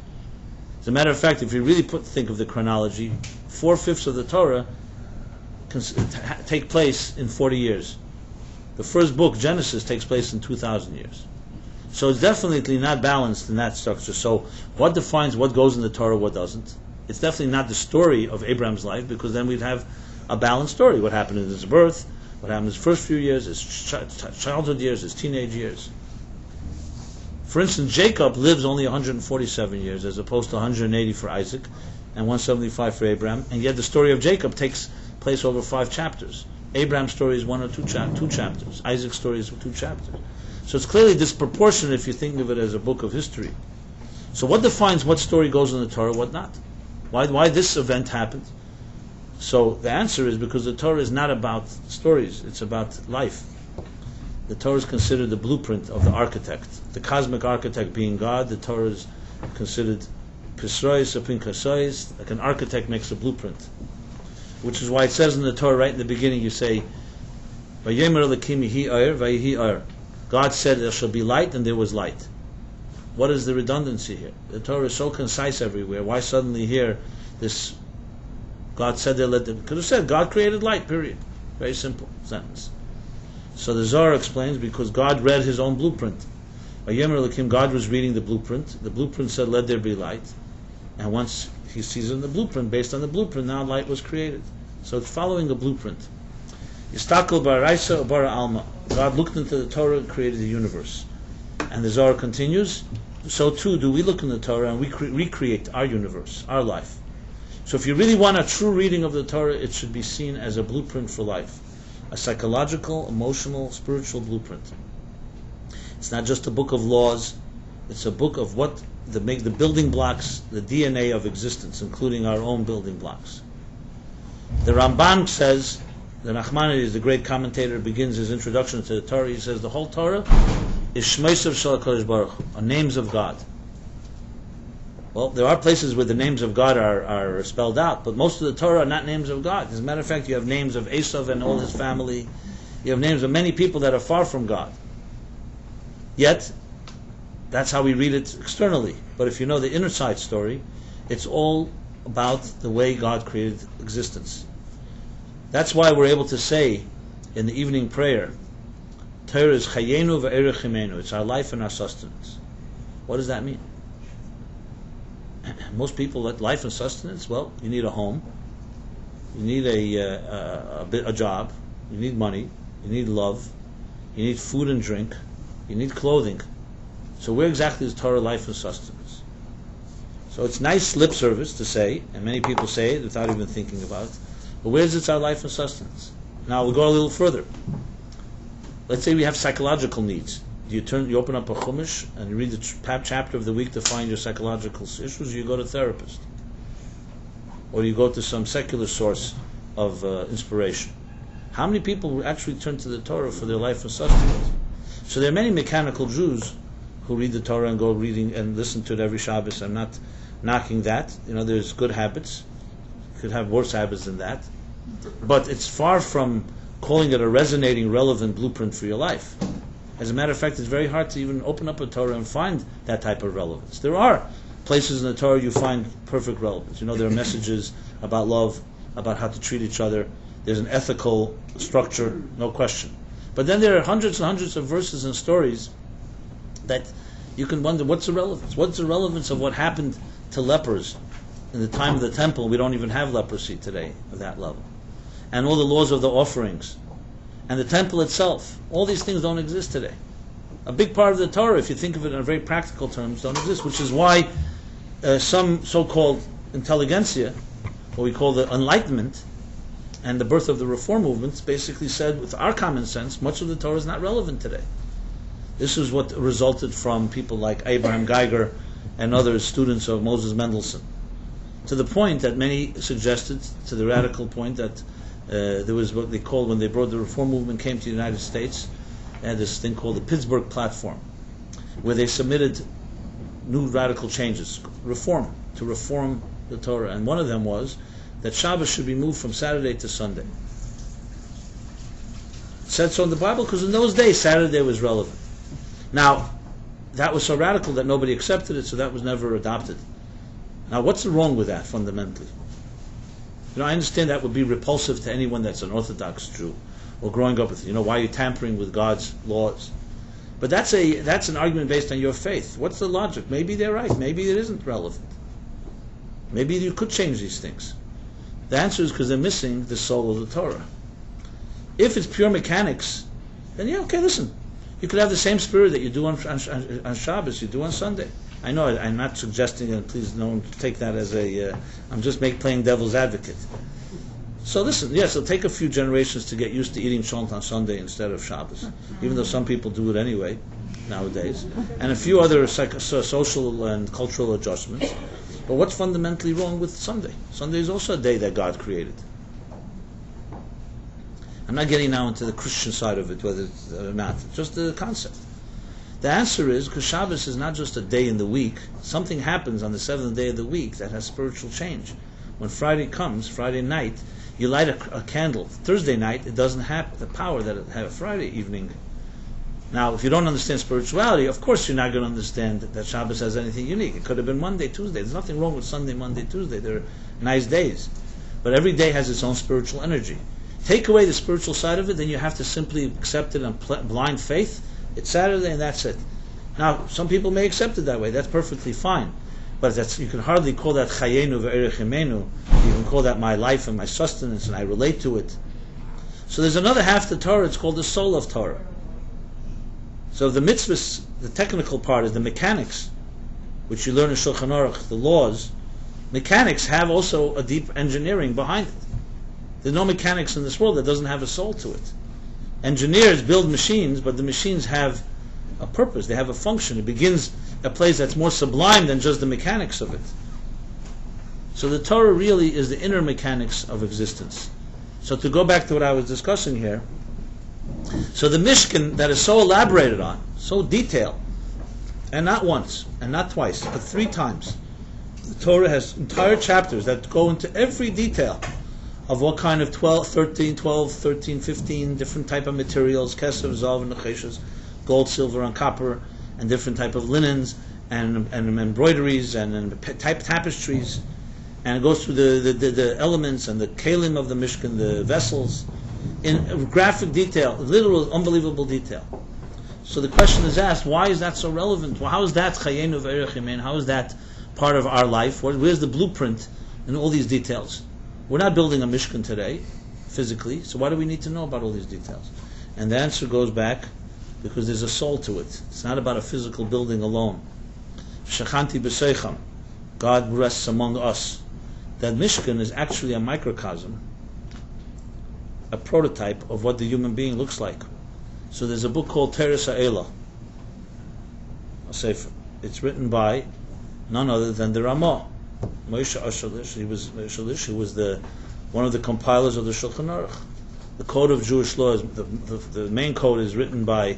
As a matter of fact, if you really think of the chronology, 4/5 of the Torah take place in 40 years. The first book, Genesis, takes place in 2,000 years. So it's definitely not balanced in that structure. So what defines what goes in the Torah, what doesn't? It's definitely not the story of Abraham's life, because then we'd have a balanced story. What happened in his birth, what happened in his first few years, his childhood years, his teenage years. For instance, Jacob lives only 147 years as opposed to 180 for Isaac and 175 for Abraham, and yet the story of Jacob takes place over 5 chapters. Abraham's story is 1 or 2 chapters. Isaac's story is 2 chapters. So it's clearly disproportionate if you think of it as a book of history. So what defines what story goes in the Torah, what not? Why this event happened? So the answer is because the Torah is not about stories, it's about life. The Torah is considered the blueprint of the architect. The cosmic architect being God, the Torah is considered Pisrois or Pinkasois, like an architect makes a blueprint. Which is why it says in the Torah right in the beginning, you say, Vayemer Elokim yehi or, vayehi or. God said there shall be light, and there was light. What is the redundancy here? The Torah is so concise everywhere. Why suddenly here this God said there, could have said God created light, period. Very simple sentence. So the Zohar explains, because God read his own blueprint. Vayemer Elokim, God was reading the blueprint. The blueprint said, let there be light. And once he sees in the blueprint, based on the blueprint, now light was created. So it's following a blueprint. Yistakel baraisa or bara alma. God looked into the Torah and created the universe. And the Zohar continues, so too do we look in the Torah and we recreate our universe, our life. So if you really want a true reading of the Torah, it should be seen as a blueprint for life. A psychological, emotional, spiritual blueprint. It's not just a book of laws, it's a book of what make the building blocks, the DNA of existence, including our own building blocks. The Ramban says, the Nachmanides, the great commentator, begins his introduction to the Torah. He says the whole Torah is Shmeisav Shel HaKadosh Baruch Hu, names of God. Well, there are places where the names of God are spelled out, but most of the Torah are not names of God. As a matter of fact, you have names of Esav and all his family. You have names of many people that are far from God. Yet, that's how we read it externally. But if you know the inner side story, it's all about the way God created existence. That's why we're able to say in the evening prayer, Torah is chayenu ve'erech chimenu. It's our life and our sustenance. What does that mean? Most people let life and sustenance, well, you need a home, you need a job, you need money, you need love, you need food and drink, you need clothing. So where exactly is Torah life and sustenance? So it's nice lip service to say, and many people say it without even thinking about it, but where is it our life and sustenance? Now we'll go a little further. Let's say we have psychological needs. You open up a Chumash and you read the chapter of the week to find your psychological issues, or you go to a therapist. Or you go to some secular source of inspiration. How many people actually turn to the Torah for their life and sustenance? So there are many mechanical Jews who read the Torah and go reading and listen to it every Shabbos. I'm not knocking that. There's good habits. You could have worse habits than that. But it's far from calling it a resonating, relevant blueprint for your life. As a matter of fact, it's very hard to even open up a Torah and find that type of relevance. There are places in the Torah you find perfect relevance. There are messages about love, about how to treat each other. There's an ethical structure, no question. But then there are hundreds and hundreds of verses and stories that you can wonder, what's the relevance? What's the relevance of what happened to lepers in the time of the temple? We don't even have leprosy today at that level. And all the laws of the offerings. And the temple itself. All these things don't exist today. A big part of the Torah, if you think of it in very practical terms, don't exist, which is why some so-called intelligentsia, what we call the Enlightenment, and the birth of the Reform movements, basically said, with our common sense, much of the Torah is not relevant today. This is what resulted from people like Abraham Geiger and other students of Moses Mendelssohn, to the point that many suggested, to the radical point that there was what they called, when they brought the Reform movement came to the United States, they had this thing called the Pittsburgh Platform, where they submitted new radical changes, to reform the Torah. And one of them was that Shabbos should be moved from Saturday to Sunday. It said so in the Bible because in those days Saturday was relevant. Now, that was so radical that nobody accepted it, so that was never adopted. Now, what's wrong with that fundamentally? I understand that would be repulsive to anyone that's an Orthodox Jew or growing up with, why are you tampering with God's laws? But that's an argument based on your faith. What's the logic? Maybe they're right. Maybe it isn't relevant. Maybe you could change these things. The answer is because they're missing the soul of the Torah. If it's pure mechanics, then okay, listen. You could have the same spirit that you do on Shabbos, you do on Sunday. I know I'm not suggesting, and please no one take that as I'm just playing devil's advocate. So listen, yes, it'll take a few generations to get used to eating shont on Sunday instead of Shabbos, even though some people do it anyway nowadays, and a few other social and cultural adjustments. But what's fundamentally wrong with Sunday? Sunday is also a day that God created. I'm not getting now into the Christian side of it, whether it's or not, just the concept. The answer is because Shabbos is not just a day in the week. Something happens on the seventh day of the week that has spiritual change. When Friday comes, Friday night, you light a candle. Thursday night, it doesn't have the power that it had Friday evening. Now, if you don't understand spirituality, of course you're not going to understand that Shabbos has anything unique. It could have been Monday, Tuesday. There's nothing wrong with Sunday, Monday, Tuesday. They're nice days. But every day has its own spiritual energy. Take away the spiritual side of it, then you have to simply accept it on blind faith. It's Saturday and that's it. Now, some people may accept it that way. That's perfectly fine. But you can hardly call that chayenu ve'erech yemenu. You can call that my life and my sustenance, and I relate to it. So there's another half to Torah. It's called the soul of Torah. So the mitzvahs, the technical part is the mechanics, which you learn in Shulchan Aruch, the laws. Mechanics have also a deep engineering behind it. There's no mechanics in this world that doesn't have a soul to it. Engineers build machines, but the machines have a purpose. They have a function. It begins a place that's more sublime than just the mechanics of it. So the Torah really is the inner mechanics of existence. So to go back to what I was discussing here, so the Mishkan that is so elaborated on, so detailed, and not once, and not twice, but 3 times, the Torah has entire chapters that go into every detail of what kind of 13, 15 different type of materials, kesef, zav, and necheshes, gold, silver, and copper, and different type of linens, and embroideries, and type tapestries, and it goes through the elements and the kalim of the Mishkan, the vessels, in graphic detail, literal, unbelievable detail. So the question is asked, why is that so relevant? Well, how is that chayenu ve'erech yemen? How is that part of our life? Where's the blueprint in all these details? We're not building a Mishkan today, physically, so why do we need to know about all these details? And the answer goes back, because there's a soul to it. It's not about a physical building alone. Shachanti b'seicham, God rests among us. That Mishkan is actually a microcosm, a prototype of what the human being looks like. So there's a book called Teres Ha'ela, a sefer. It's written by none other than the Ramah, Moshe Ashalish. He was one of the compilers of the Shulchan Aruch. The code of Jewish law is the main code is written by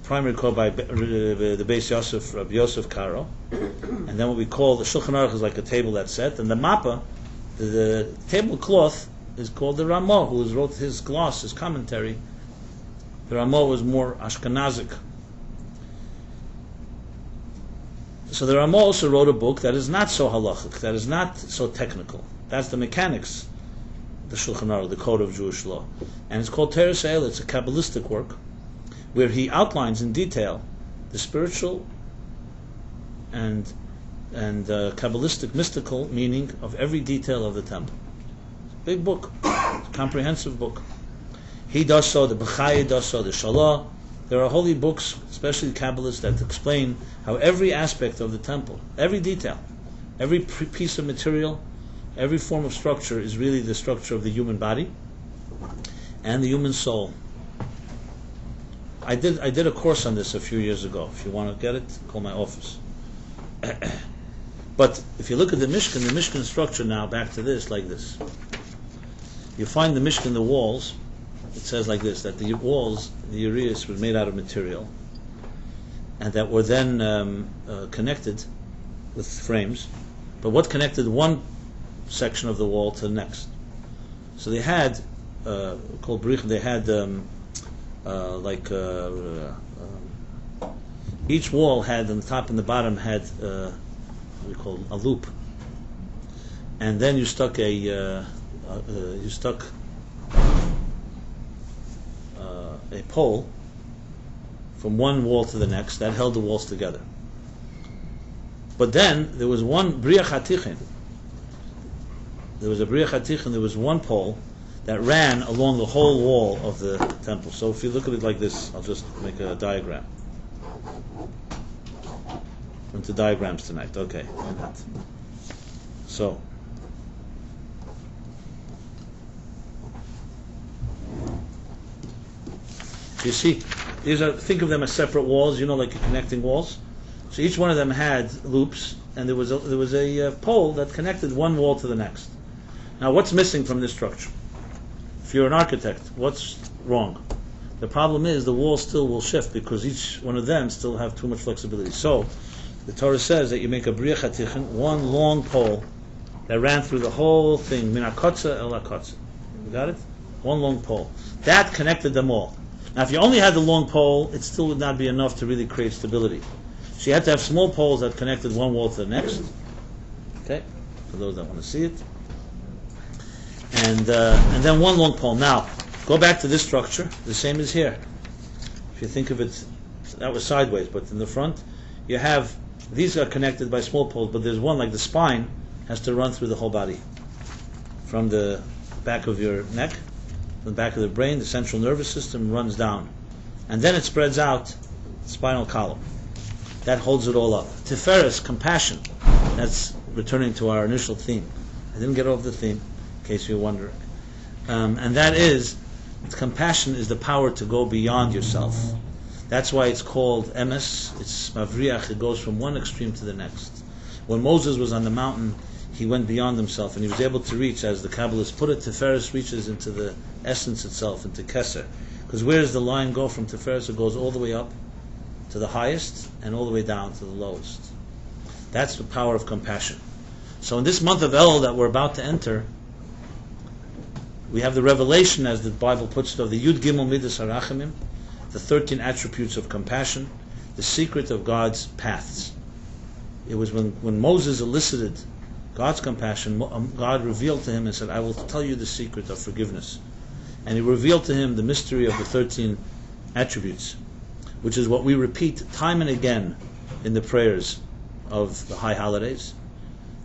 primary code by the Beis Yosef, Rabbi Yosef Karo, and then what we call the Shulchan Aruch is like a table that's set, and the mappa, the tablecloth, is called the Ramah, who wrote his gloss, his commentary. The Ramah was more Ashkenazic. So the Ramah also wrote a book that is not so halachic, that is not so technical. That's the mechanics, the Shulchan Aruch, the code of Jewish law. And it's called Teres Ha'ela. It's a Kabbalistic work where he outlines in detail the spiritual and Kabbalistic mystical meaning of every detail of the temple. Big book, comprehensive book. He does so, the Bechai does so, the Shalah. There are holy books, especially Kabbalists, that explain how every aspect of the temple, every detail, every piece of material, every form of structure is really the structure of the human body and the human soul. I did a course on this a few years ago. If you want to get it, call my office. But if you look at the Mishkan structure now, back to this, like this. You find the Mishkan, the walls, it says like this, that the walls, the urias, were made out of material, and that were then connected with frames. But what connected one section of the wall to the next. So they had called Reeh. They had each wall had on the top and the bottom had what we call a loop, and then you stuck a pole from one wall to the next that held the walls together. But then there was one Reeh Hatichin. There was a Reeh Hatichin. There was one pole that ran along the whole wall of the temple. So if you look at it like this, I'll just make a diagram. Into diagrams tonight. Okay, like that. So you see, these are, think of them as separate walls, like connecting walls. So each one of them had loops, and there was a pole that connected one wall to the next. Now, what's missing from this structure? If you're an architect, what's wrong? The problem is the wall still will shift because each one of them still have too much flexibility. So the Torah says that you make a Reeh Hatichin, one long pole that ran through the whole thing, min hakotza el hakotza. You got it? One long pole. That connected them all. Now, if you only had the long pole, it still would not be enough to really create stability. So you had to have small poles that connected one wall to the next. Okay, for those that want to see it. And then one long pole. Now, go back to this structure. The same as here. If you think of it, that was sideways, but in the front, you have, these are connected by small poles, but there's one, like the spine, has to run through the whole body. From the back of your neck, from the back of the brain, the central nervous system runs down. And then it spreads out the spinal column. That holds it all up. Tiferes, compassion. That's returning to our initial theme. I didn't get off the theme, in case you're wondering. And that is, compassion is the power to go beyond yourself. That's why it's called emes. It's mavriach. It goes from one extreme to the next. When Moses was on the mountain, he went beyond himself, and he was able to reach, as the Kabbalists put it, Tiferes reaches into the essence itself, into Keser. Because where does the line go from Tiferes? It goes all the way up to the highest and all the way down to the lowest. That's the power of compassion. So in this month of El that we're about to enter, we have the revelation, as the Bible puts it, of the Yud Gimel Midas HaRachamim, the 13 attributes of compassion, the secret of God's paths. It was when Moses elicited God's compassion, God revealed to him and said, I will tell you the secret of forgiveness. And he revealed to him the mystery of the 13 attributes, which is what we repeat time and again in the prayers of the high holidays,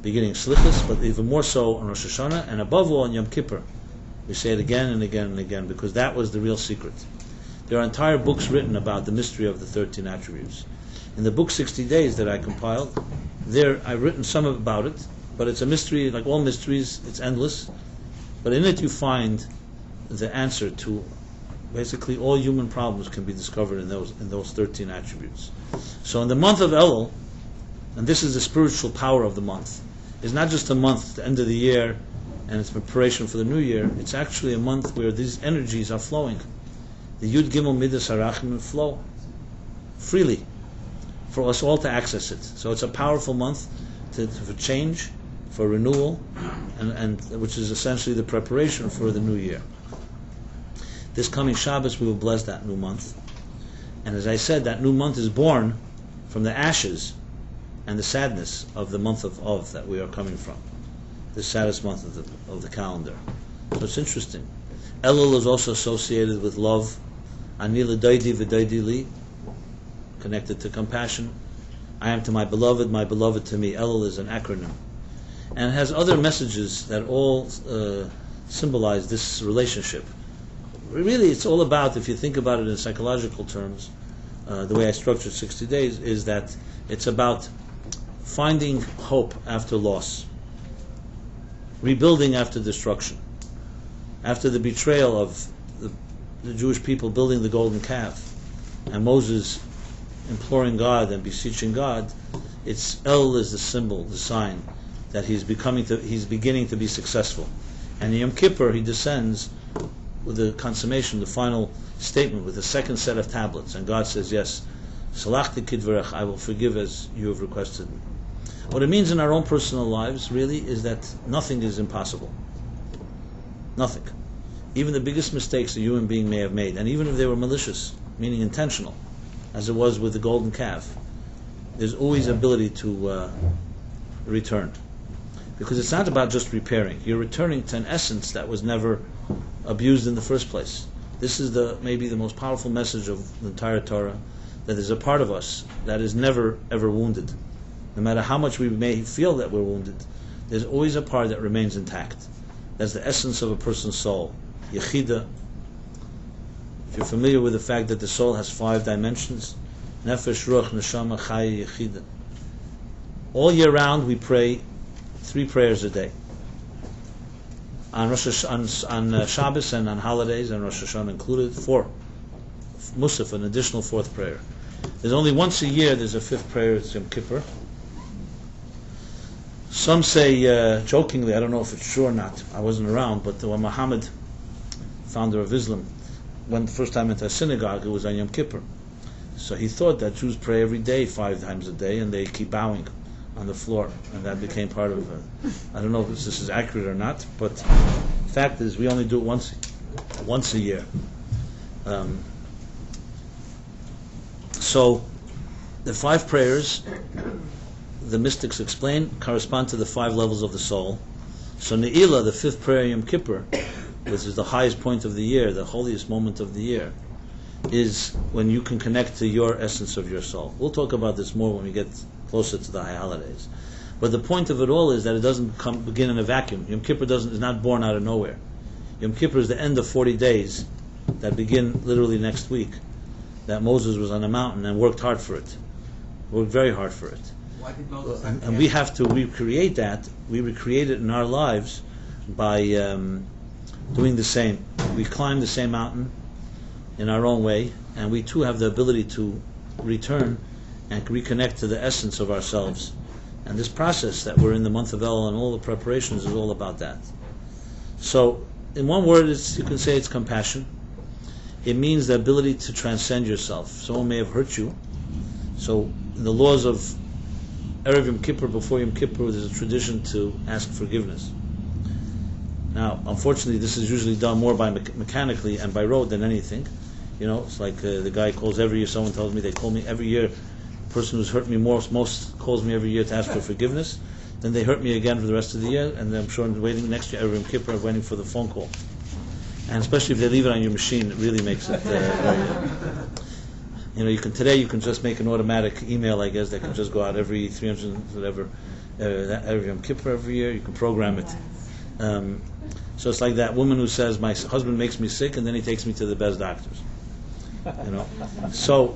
beginning Slichus, but even more so on Rosh Hashanah, and above all on Yom Kippur. We say it again and again and again, because that was the real secret. There are entire books written about the mystery of the 13 attributes. In the book 60 Days that I compiled, there I've written some about it, but it's a mystery, like all mysteries, it's endless. But in it you find the answer to basically all human problems can be discovered in those 13 attributes. So in the month of Elul, and this is the spiritual power of the month, it's not just a month, the end of the year, and it's preparation for the new year. It's actually a month where these energies are flowing. The Yud Gimel Midas HaRachamim flow freely for us all to access it. So it's a powerful month for change, for renewal, and which is essentially the preparation for the new year. This coming Shabbos we will bless that new month. And as I said, that new month is born from the ashes and the sadness of the month of Av that we are coming from. The saddest month of the calendar. So it's interesting. Elul is also associated with love. Ani l'daidi v'daidi li, connected to compassion. I am to my beloved to me. Elul is an acronym. And it has other messages that all symbolize this relationship. Really, it's all about, if you think about it in psychological terms, the way I structured 60 Days, is that it's about finding hope after loss, rebuilding after destruction, after the betrayal of the Jewish people building the golden calf, and Moses imploring God and beseeching God. It's El is the symbol, the sign that he's beginning to be successful. And in Yom Kippur he descends with the consummation, the final statement, with the second set of tablets, and God says, yes, Salachti kidvarech, I will forgive as you have requested. What it means in our own personal lives, really, is that nothing is impossible. Nothing. Even the biggest mistakes a human being may have made, and even if they were malicious, meaning intentional, as it was with the golden calf, there's always ability to return. Because it's not about just repairing. You're returning to an essence that was never abused in the first place. This is maybe the most powerful message of the entire Torah, that there's a part of us that is never ever wounded. No matter how much we may feel that we're wounded, there's always a part that remains intact. That's the essence of a person's soul. Yechida. If you're familiar with the fact that the soul has 5 dimensions, Nefesh, Ruach, Neshama, Chaya, Yechida. All year round we pray 3 prayers a day. On Shabbos and on holidays, and Rosh Hashanah included, 4. Musaf, an additional 4th prayer. There's only once a year there's a 5th prayer, it's Yom Kippur. Some say, jokingly, I don't know if it's true or not, I wasn't around, but when Muhammad, founder of Islam, went the first time into a synagogue, it was on Yom Kippur. So he thought that Jews pray every day, 5 times a day, and they keep bowing on the floor, and that became part of I don't know if this is accurate or not, but the fact is we only do it once a year. So the 5 prayers, the mystics explain, correspond to the 5 levels of the soul. So Ne'ilah, the 5th prayer, Yom Kippur, which is the highest point of the year, the holiest moment of the year, is when you can connect to your essence of your soul. We'll talk about this more when we get closer to the high holidays. But the point of it all is that it doesn't begin in a vacuum. Yom Kippur is not born out of nowhere. Yom Kippur is the end of 40 days that begin literally next week, that Moses was on a mountain and worked hard for it. Worked very hard for it. Why did Moses and we have to recreate that. We recreate it in our lives by doing the same. We climb the same mountain in our own way, and we too have the ability to return and reconnect to the essence of ourselves. And this process that we're in the month of El and all the preparations is all about that. So, in one word, you can say it's compassion. It means the ability to transcend yourself. Someone may have hurt you. So, in the laws of Erev Yom Kippur, before Yom Kippur, there's a tradition to ask forgiveness. Now, unfortunately, this is usually done more by mechanically and by rote than anything. You know, it's like the guy calls every year. Someone tells me they call me every year. The person who's hurt me most calls me every year to ask for forgiveness. Then they hurt me again for the rest of the year, and I'm sure I'm waiting next year, Erev Yom Kippur, I'm waiting for the phone call. And especially if they leave it on your machine, it really makes it very, you know, today you can just make an automatic email, I guess, that can just go out every 300 whatever, every Yom Kippur every year. You can program it. So it's like that woman who says, my husband makes me sick and then he takes me to the best doctors. You know, so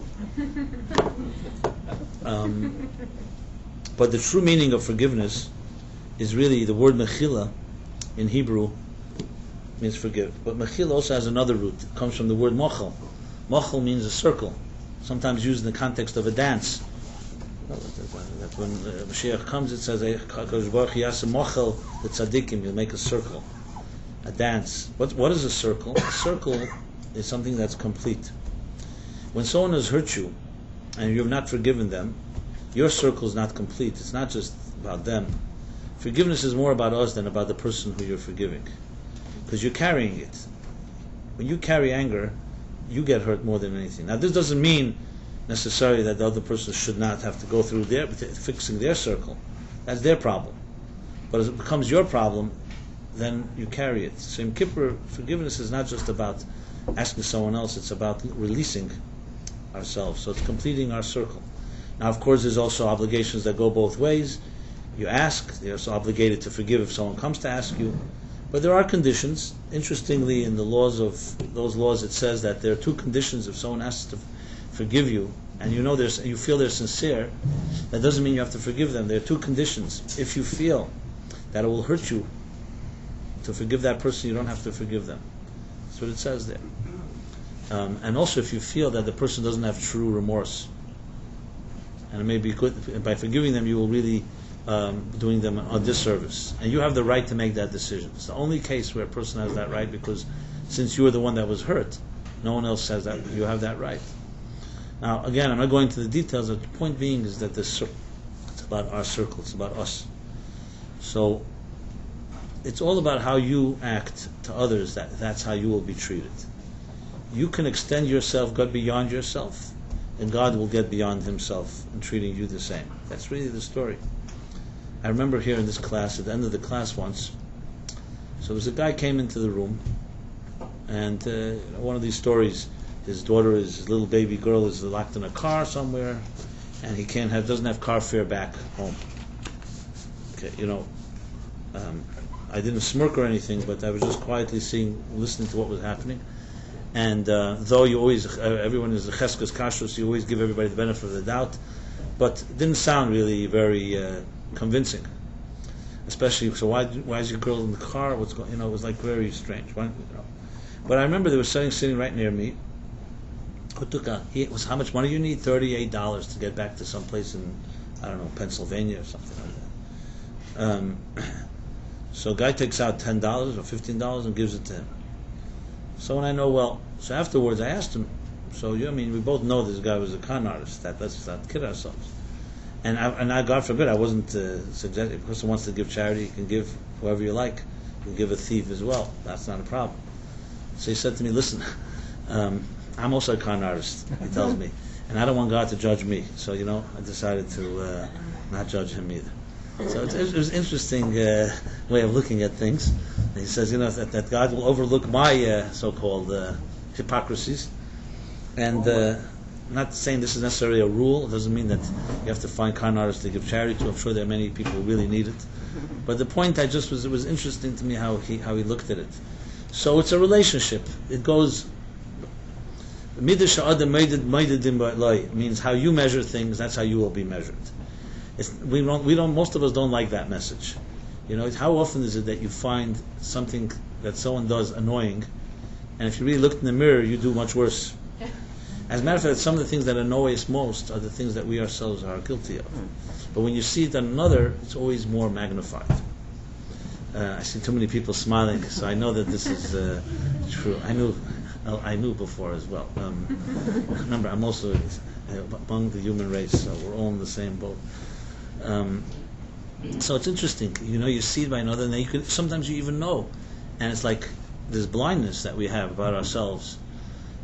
but the true meaning of forgiveness is really the word mechila in Hebrew means forgive. But mechila also has another root. It comes from the word mochel. Mochel means a circle, sometimes used in the context of a dance. That when Mashiach comes, it says HaKadosh Baruch Hu yaseh mochel l'tzadikim, you'll make a circle, a dance. What is a circle? A circle is something that's complete. When someone has hurt you and you have not forgiven them, your circle is not complete. It's not just about them. Forgiveness is more about us than about the person who you're forgiving, because you're carrying it. When you carry anger, you get hurt more than anything. Now, this doesn't mean necessarily that the other person should not have to go through fixing their circle. That's their problem. But as it becomes your problem, then you carry it. So in Kippur, forgiveness is not just about asking someone else, it's about releasing ourselves. So it's completing our circle. Now, of course, there's also obligations that go both ways. You ask, you're also obligated to forgive if someone comes to ask you. But there are conditions. Interestingly, in the laws of those laws, it says that there are 2 conditions if someone asks to forgive you, and you know you feel they're sincere. That doesn't mean you have to forgive them. There are 2 conditions. If you feel that it will hurt you to forgive that person, you don't have to forgive them. That's what it says there. And also, if you feel that the person doesn't have true remorse, and it may be good by forgiving them, you will really doing them a disservice, and you have the right to make that decision. It's the only case where a person has that right, because since you are the one that was hurt, no one else says that you have that right. Now, again, I'm not going into the details. But the point being is that about our circle. It's about us. So it's all about how you act to others. That's how you will be treated. You can extend yourself, God, beyond yourself, and God will get beyond Himself in treating you the same. That's really the story. I remember here in this class, at the end of the class once, so there was a guy came into the room, and one of these stories, his little baby girl is locked in a car somewhere, and he doesn't have car fare back home. Okay, I didn't smirk or anything, but I was just quietly listening to what was happening. And though you always, everyone is a cheskes kashrus, you always give everybody the benefit of the doubt, but it didn't sound really very convincing. Especially, so why is your girl in the car? What's going? It was like very strange. But I remember there was something sitting right near me. It was how much money you need? $38 to get back to some place in, I don't know, Pennsylvania or something like that. So a guy takes out $10 or $15 and gives it to him. So when so afterwards I asked him, we both know this guy was a con artist. Let's not kid ourselves. And I, God forbid, I wasn't suggesting, if a person wants to give charity, you can give whoever you like. You can give a thief as well. That's not a problem. So he said to me, listen, I'm also a con artist, he tells me, and I don't want God to judge me. So, I decided to not judge him either. So it was an interesting way of looking at things. And he says, that God will overlook my so-called hypocrisies. And not saying this is necessarily a rule. It doesn't mean that you have to find con artists to give charity to. I'm sure there are many people who really need it. But the point it was interesting to me how he looked at it. So it's a relationship. It goes, means how you measure things, that's how you will be measured. Most of us don't like that message. How often is it that you find something that someone does annoying, and if you really look in the mirror, you do much worse. As a matter of fact, some of the things that annoy us most are the things that we ourselves are guilty of. But when you see it on another, it's always more magnified. I see too many people smiling, so I know that this is true. I knew before as well. Remember, I'm also among the human race, so we're all in the same boat. So it's interesting, you see it by another, and sometimes you even know, and it's like this blindness that we have about ourselves.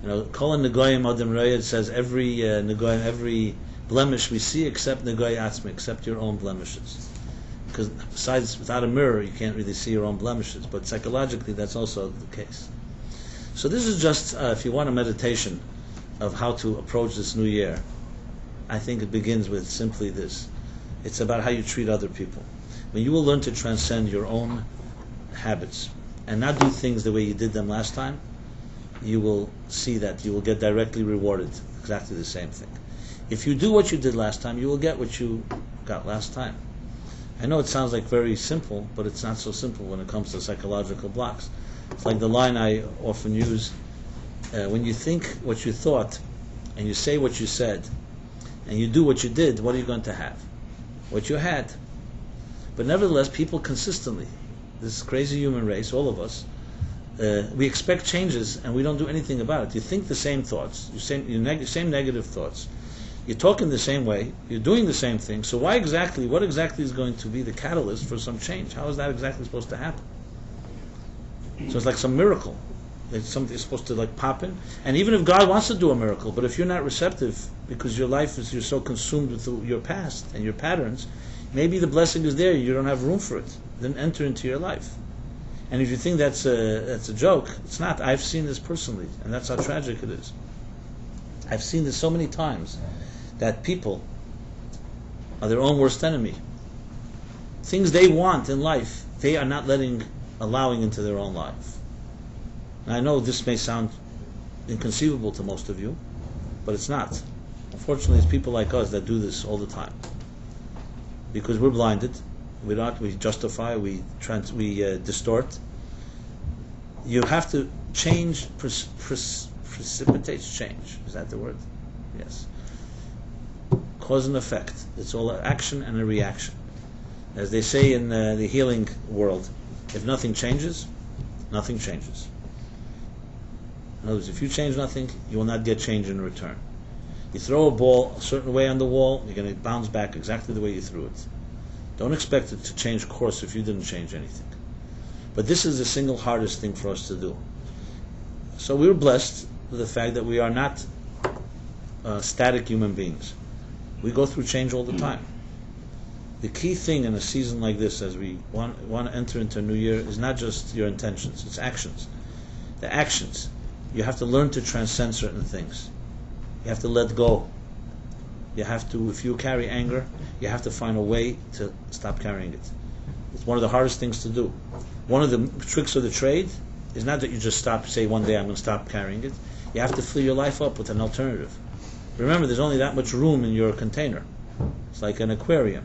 Kol negoyim adam reeh, it says every negoyim, every blemish we see except negoy atzmi, except your own blemishes. Because besides, without a mirror, you can't really see your own blemishes. But psychologically, that's also the case. So this is just, if you want a meditation of how to approach this new year, I think it begins with simply this. It's about how you treat other people. When you will learn to transcend your own habits and not do things the way you did them last time, you will see that you will get directly rewarded exactly the same thing. If you do what you did last time, you will get what you got last time. I know it sounds like very simple, but it's not so simple when it comes to psychological blocks. It's like the line I often use, when you think what you thought, and you say what you said, and you do what you did, what are you going to have? What you had. But nevertheless, people consistently, this crazy human race, all of us, we expect changes and we don't do anything about it. You think the same thoughts, same negative thoughts. You're talking the same way, you're doing the same thing, so what exactly is going to be the catalyst for some change? How is that exactly supposed to happen? So it's like some miracle. It's something that's supposed to pop in. And even if God wants to do a miracle, but if you're not receptive, because you're so consumed with your past and your patterns, maybe the blessing is there, you don't have room for it. Then enter into your life. And if you think that's a joke, it's not. I've seen this personally, and that's how tragic it is. I've seen this so many times, that people are their own worst enemy. Things they want in life, they are not allowing into their own life. And I know this may sound inconceivable to most of you, but it's not. Unfortunately, it's people like us that do this all the time. Because we're blinded, we justify, we distort. You have to change, precipitates change. Is that the word? Yes. Cause and effect. It's all an action and a reaction. As they say in the healing world, if nothing changes, nothing changes. In other words, if you change nothing, you will not get change in return. You throw a ball a certain way on the wall, you're going to bounce back exactly the way you threw it. Don't expect it to change course if you didn't change anything. But this is the single hardest thing for us to do. So we were blessed with the fact that we are not static human beings. We go through change all the time. The key thing in a season like this, as we want to enter into a new year, is not just your intentions, it's actions. The actions. You have to learn to transcend certain things. You have to let go. You have to, if you carry anger, you have to find a way to stop carrying it. It's one of the hardest things to do. One of the tricks of the trade is not that you just stop, say one day I'm going to stop carrying it. You have to fill your life up with an alternative. Remember, there's only that much room in your container. It's like an aquarium.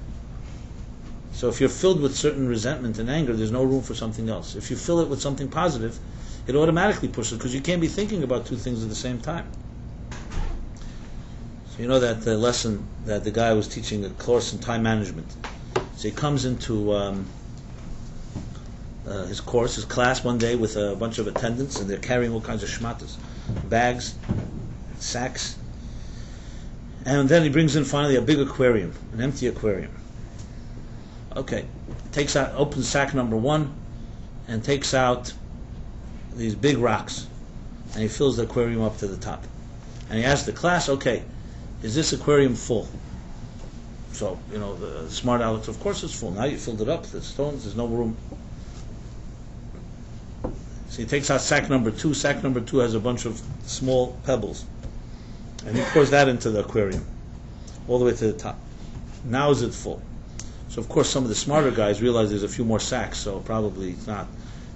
So if you're filled with certain resentment and anger, there's no room for something else. If you fill it with something positive, it automatically pushes, because you can't be thinking about two things at the same time. So you know that the lesson that the guy was teaching a course in time management. So he comes into his course, his class one day with a bunch of attendants, and they're carrying all kinds of shmatas, bags, sacks. And then he brings in finally a big aquarium, an empty aquarium. Okay, takes out, opens sack number 1, and takes out these big rocks, and he fills the aquarium up to the top. And he asks the class, okay, is this aquarium full? So, the smart Alex, of course it's full. Now you filled it up, the stones, there's no room. So he takes out sack number 2. Sack number 2 has a bunch of small pebbles. And he pours that into the aquarium, all the way to the top. Now is it full? So of course some of the smarter guys realize there's a few more sacks, so probably it's not.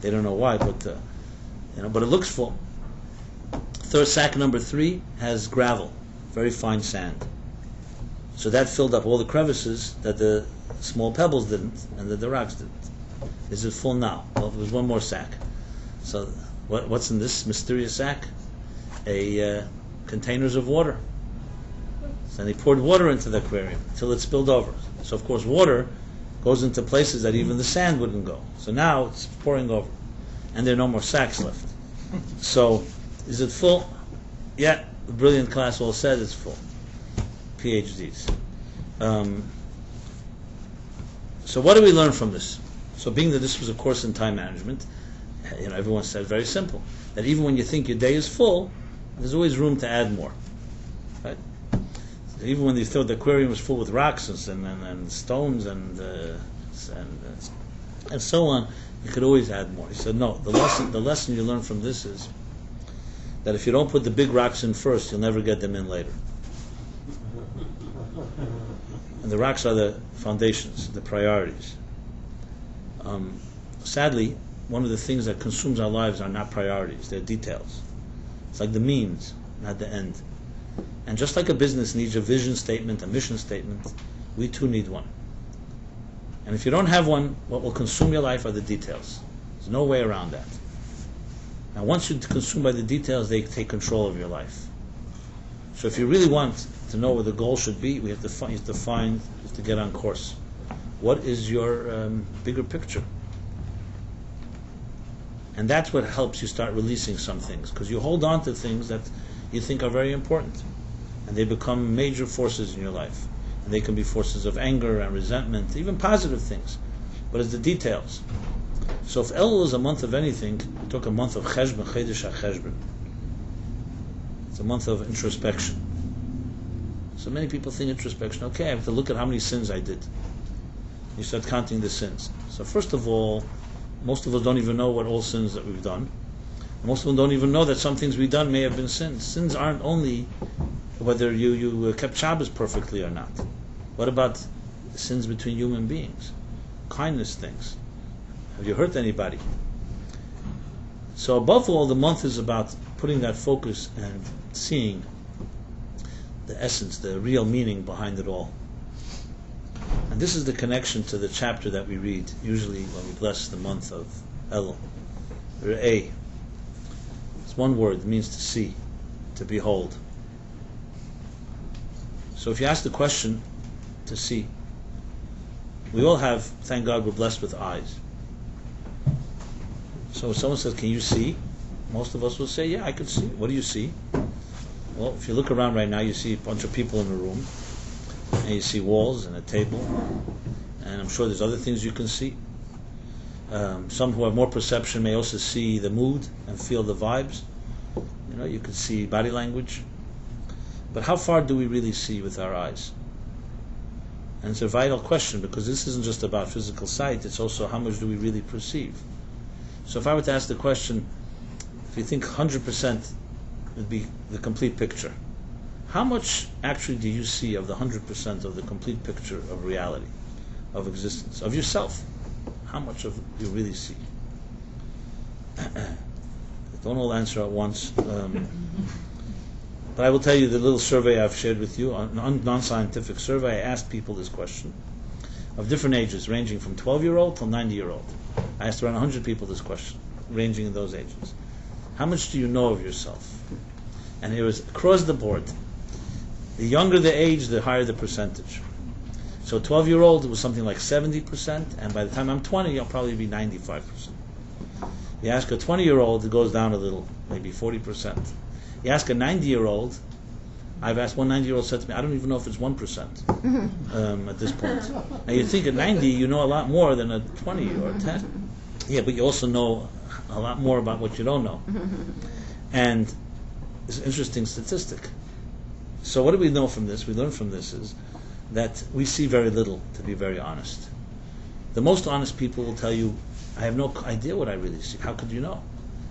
They don't know why, but but it looks full. Third sack number 3 has gravel, very fine sand. So that filled up all the crevices that the small pebbles didn't, and that the rocks didn't. Is it full now? Well, there's one more sack. So what's in this mysterious sack? Containers of water. So then he poured water into the aquarium until it spilled over. So of course water goes into places that even the sand wouldn't go. So now it's pouring over, and there are no more sacks left. So is it full? Yeah, the brilliant class all said it's full. PhDs. So what do we learn from this? So being that this was a course in time management, everyone said very simple, that even when you think your day is full, there's always room to add more. Right? So even when you thought the aquarium was full with rocks and stones and so on, you could always add more. He said, no, the lesson you learn from this is that if you don't put the big rocks in first, you'll never get them in later. And the rocks are the foundations, the priorities. Sadly, one of the things that consumes our lives are not priorities, they're details. It's like the means, not the end. And just like a business needs a vision statement, a mission statement, we too need one. And if you don't have one, what will consume your life are the details. There's no way around that. Now once you're consumed by the details, they take control of your life. So if you really want to know where the goal should be, you have to get on course. What is your bigger picture? And that's what helps you start releasing some things, because you hold on to things that you think are very important, and they become major forces in your life. And they can be forces of anger and resentment, even positive things, but it's the details. So if Elul is a month of anything, we took a month of Cheshbon, Chedesh HaCheshbon. It's a month of introspection. So many people think introspection, okay, I have to look at how many sins I did. You start counting the sins. So first of all, most of us don't even know what all sins that we've done. Most of them don't even know that some things we've done may have been sins. Sins aren't only whether you kept Shabbos perfectly or not. What about sins between human beings? Kindness things. Have you hurt anybody? So above all, the month is about putting that focus and seeing the essence, the real meaning behind it all. And this is the connection to the chapter that we read, usually when we bless the month of Elul. Reeh. It's one word, it means to see, to behold. So if you ask the question, to see, we all have, thank God we're blessed with eyes. So if someone says, can you see? Most of us will say, yeah, I can see. What do you see? Well, if you look around right now, you see a bunch of people in the room, and you see walls and a table, and I'm sure there's other things you can see. Some who have more perception may also see the mood and feel the vibes. You can see body language. But how far do we really see with our eyes? And it's a vital question, because this isn't just about physical sight, it's also how much do we really perceive. So if I were to ask the question, if you think 100% would be the complete picture, how much actually do you see of the 100% of the complete picture of reality, of existence, of yourself? How much of you really see? Don't all answer at once. But I will tell you the little survey I've shared with you, a non-scientific survey. I asked people this question of different ages, ranging from 12-year-old till 90-year-old. I asked around 100 people this question, ranging in those ages. How much do you know of yourself? And it was across the board. The younger the age, the higher the percentage. So 12-year-old, it was something like 70%, and by the time I'm 20, I'll probably be 95%. You ask a 20-year-old, it goes down a little, maybe 40%. You ask a 90-year-old, I've asked one 90-year-old, said to me, I don't even know if it's 1% at this point. Now you think at 90, you know a lot more than at 20 or 10. Yeah, but you also know a lot more about what you don't know. And it's an interesting statistic. So what do we know from this? We learn from this is that we see very little, to be very honest. The most honest people will tell you, I have no idea what I really see. How could you know?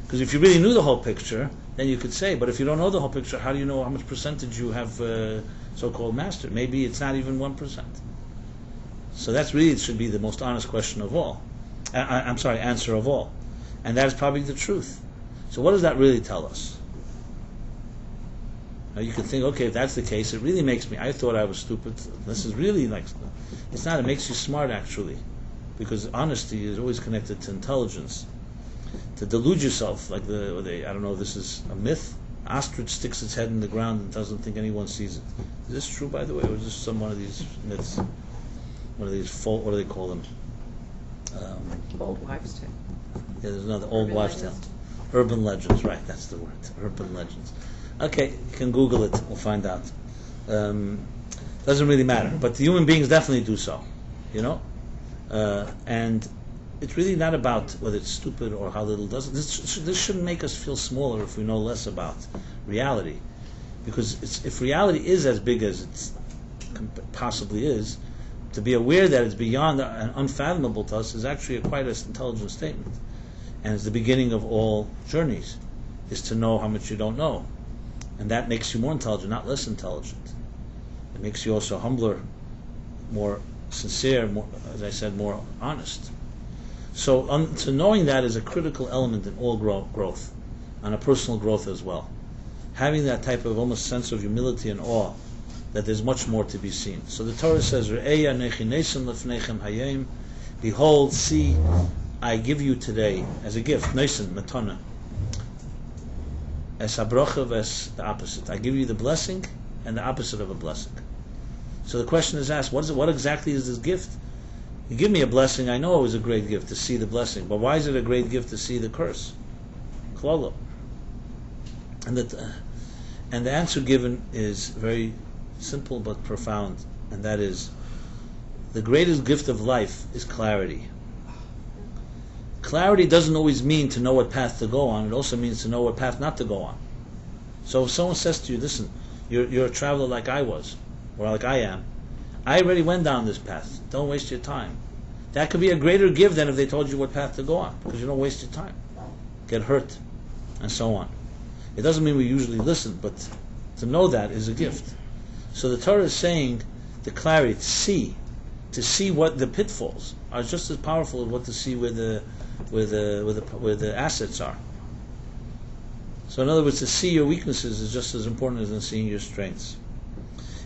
Because if you really knew the whole picture, then you could say, but if you don't know the whole picture, how do you know how much percentage you have so-called mastered? Maybe it's not even 1%. So that's really, it should be the most honest question of all. Answer of all. And that is probably the truth. So what does that really tell us? Now you can think, okay, if that's the case, it really makes me, I thought I was stupid. This is really like, it's not, it makes you smart actually. Because honesty is always connected to intelligence. To delude yourself, like I don't know if this is a myth. Ostrich sticks its head in the ground and doesn't think anyone sees it. Is this true, by the way, or is this one of these myths? One of these, what do they call them? Old wives' tale. Yeah, there's another old wives' tale. Urban legends, right? That's the word. Urban legends. Okay, you can Google it. We'll find out. Doesn't really matter, but the human beings definitely do so. And it's really not about whether it's stupid or how little does it. This shouldn't make us feel smaller if we know less about reality, because if reality is as big as it possibly is, to be aware that it's beyond and unfathomable to us is actually quite an intelligent statement, and it's the beginning of all journeys, is to know how much you don't know, and that makes you more intelligent, not less intelligent. It makes you also humbler, more sincere, more, as I said, more honest. So knowing that is a critical element in all growth, and a personal growth as well. Having that type of almost sense of humility and awe, that there's much more to be seen. So the Torah says, Reeh, behold, see, I give you today as a gift, Neisen, Matana, as a bracha, as the opposite. I give you the blessing and the opposite of a blessing. So the question is asked, what exactly is this gift? You give me a blessing, I know it was a great gift to see the blessing, but why is it a great gift to see the curse? Klolo. And the answer given is very simple but profound, and that is, the greatest gift of life is clarity. Clarity doesn't always mean to know what path to go on, it also means to know what path not to go on. So if someone says to you, listen, you're a traveler like I was, or like I am, I already went down this path, don't waste your time. That could be a greater gift than if they told you what path to go on, because you don't waste your time, get hurt, and so on. It doesn't mean we usually listen, but to know that is a gift. So the Torah is saying the clarity, to see what the pitfalls are just as powerful as what to see where the assets are. So in other words, to see your weaknesses is just as important as in seeing your strengths.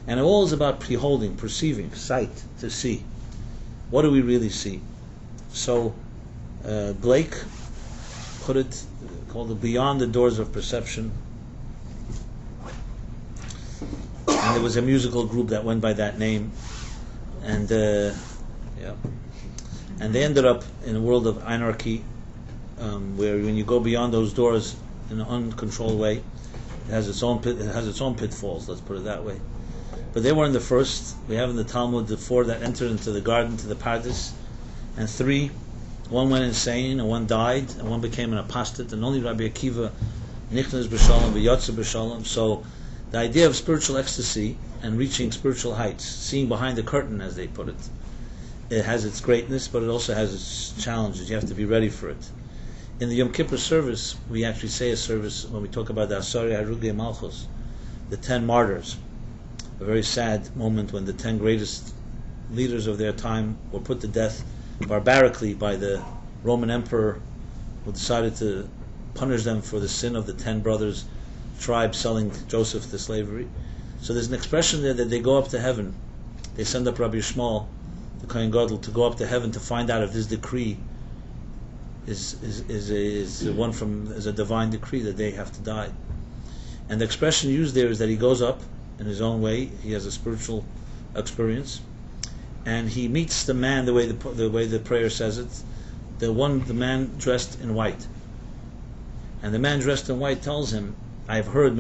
And it all is about beholding, perceiving, sight, to see. What do we really see? So Blake put it, called it Beyond the Doors of Perception. And there was a musical group that went by that name. And and they ended up in a world of anarchy, where when you go beyond those doors in an uncontrolled way, It has its own pitfalls. Let's put it that way. But they weren't the first. We have in the Talmud the 4 that entered into the garden to the Pardes, and 3. One went insane, and one died, and one became an apostate, and only Rabbi Akiva nichnas b'shalom v'yotze b'shalom. So the idea of spiritual ecstasy and reaching spiritual heights, seeing behind the curtain, as they put it, it has its greatness, but it also has its challenges. You have to be ready for it. In the Yom Kippur service, we actually say a service when we talk about the Asari Harugei Malchus, the 10 martyrs. A very sad moment when the 10 greatest leaders of their time were put to death barbarically by the Roman emperor, who decided to punish them for the sin of the 10 brothers tribe selling Joseph to slavery. So there's an expression there that they go up to heaven. They send up Rabbi Shmuel, the Kohen Gadol, to go up to heaven to find out if this decree is a divine decree that they have to die. And the expression used there is that he goes up in his own way. He has a spiritual experience, and he meets the man the way the prayer says it. The man dressed in white, and the man dressed in white tells him, "I've heard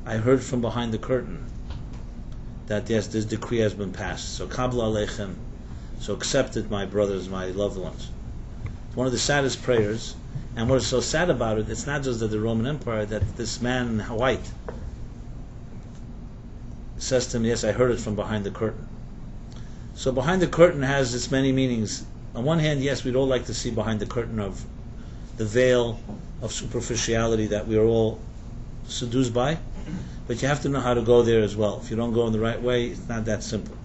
I heard from behind the curtain that yes, this decree has been passed. So kabla aleichem, so accept it, my brothers, my loved ones." It's one of the saddest prayers, and what is so sad about it, it's not just that the Roman Empire, that this man in white says to him, "Yes, I heard it from behind the curtain." So behind the curtain has its many meanings. On one hand, yes, we'd all like to see behind the curtain of the veil of superficiality that we are all seduced by, but you have to know how to go there as well. If you don't go in the right way, it's not that simple.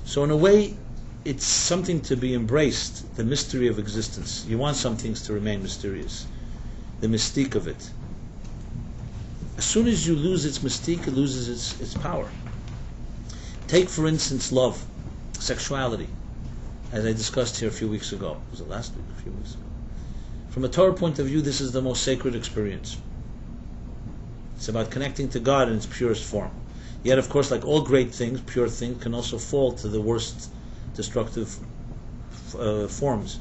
So in a way, it's something to be embraced, the mystery of existence. You want some things to remain mysterious, the mystique of it. As soon as you lose its mystique, it loses its power. Take, for instance, love, sexuality, as I discussed here a few weeks ago. Was it last week? A few weeks ago. From a Torah point of view, this is the most sacred experience. It's about connecting to God in its purest form. Yet, of course, like all great things, pure things can also fall to the worst destructive forms.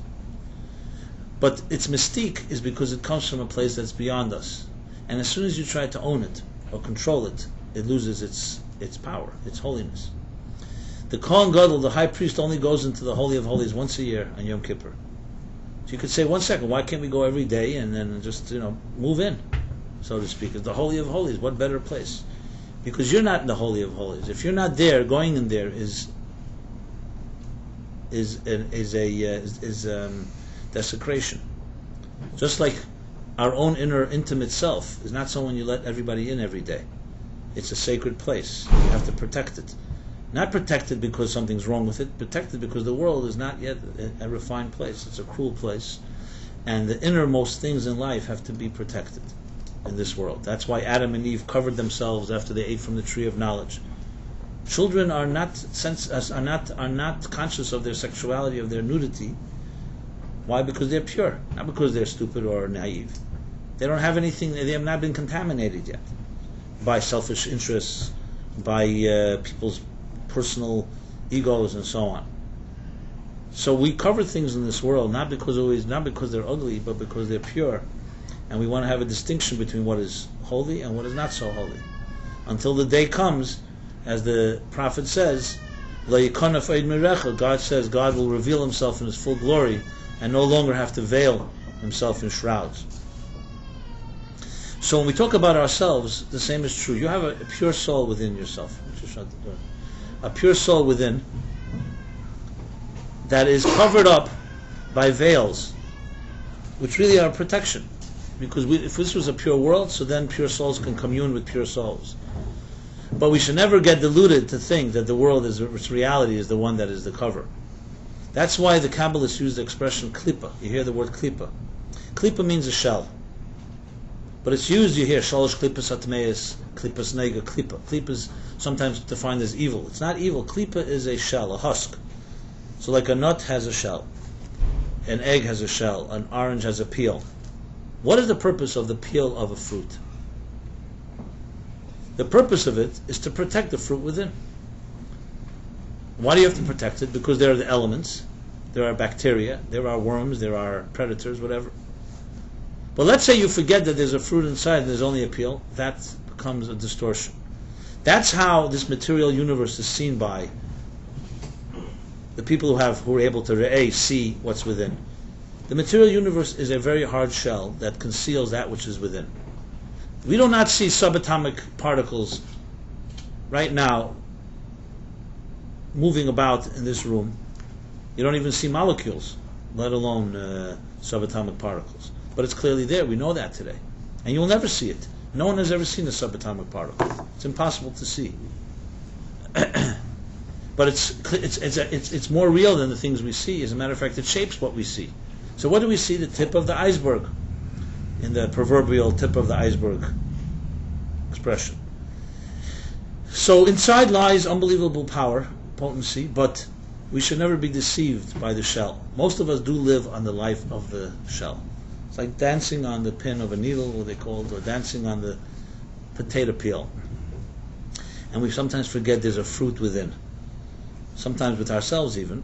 But its mystique is because it comes from a place that's beyond us. And as soon as you try to own it or control it, it loses its power, its holiness. The Kohen Gadol, the high priest, only goes into the Holy of Holies once a year on Yom Kippur. So you could say, 1 second, why can't we go every day and then just move in, so to speak? It's the Holy of Holies. What better place? Because you're not in the Holy of Holies. If you're not there, going in there is desecration. Just like our own inner intimate self is not someone you let everybody in every day. It's a sacred place. You have to protect it. Not protected because something's wrong with it, protected because the world is not yet a refined place. It's a cruel place. And the innermost things in life have to be protected in this world. That's why Adam and Eve covered themselves after they ate from the tree of knowledge. Children are not conscious of their sexuality, of their nudity. Why? Because they're pure, not because they're stupid or naive. They don't have anything, they have not been contaminated yet by selfish interests, by people's personal egos and so on. So we cover things in this world not because they're ugly, but because they're pure, and we want to have a distinction between what is holy and what is not so holy. Until the day comes, as the prophet says, God says God will reveal himself in his full glory and no longer have to veil himself in shrouds. So when we talk about ourselves, the same is true. You have a pure soul within yourself. A pure soul within that is covered up by veils, which really are protection. Because if this was a pure world, so then pure souls can commune with pure souls. But we should never get deluded to think that the world, its reality, is the one that is the cover. That's why the Kabbalists use the expression klippa. You hear the word klippa. Klippa means a shell. But it's used, you hear, shalosh klippas atmeis, klippas nega, klippa. Klippa is sometimes defined as evil. It's not evil. Klippa is a shell, a husk. So like a nut has a shell, an egg has a shell, an orange has a peel. What is the purpose of the peel of a fruit? The purpose of it is to protect the fruit within. Why do you have to protect it? Because there are the elements, there are bacteria, there are worms, there are predators, whatever. But let's say you forget that there's a fruit inside and there's only a peel. That becomes a distortion. That's how this material universe is seen by the people who are able to Reeh, see what's within. The material universe is a very hard shell that conceals that which is within. We do not see subatomic particles right now moving about in this room. You don't even see molecules, let alone subatomic particles. But it's clearly there. We know that today. And you'll never see it. No one has ever seen a subatomic particle. It's impossible to see. But it's more real than the things we see. As a matter of fact, it shapes what we see. So what do we see? The tip of the iceberg, in the proverbial tip of the iceberg expression. So inside lies unbelievable power, potency, but we should never be deceived by the shell. Most of us do live on the life of the shell. It's like dancing on the pin of a needle, what they call it, or dancing on the potato peel. And we sometimes forget there's a fruit within. Sometimes with ourselves even.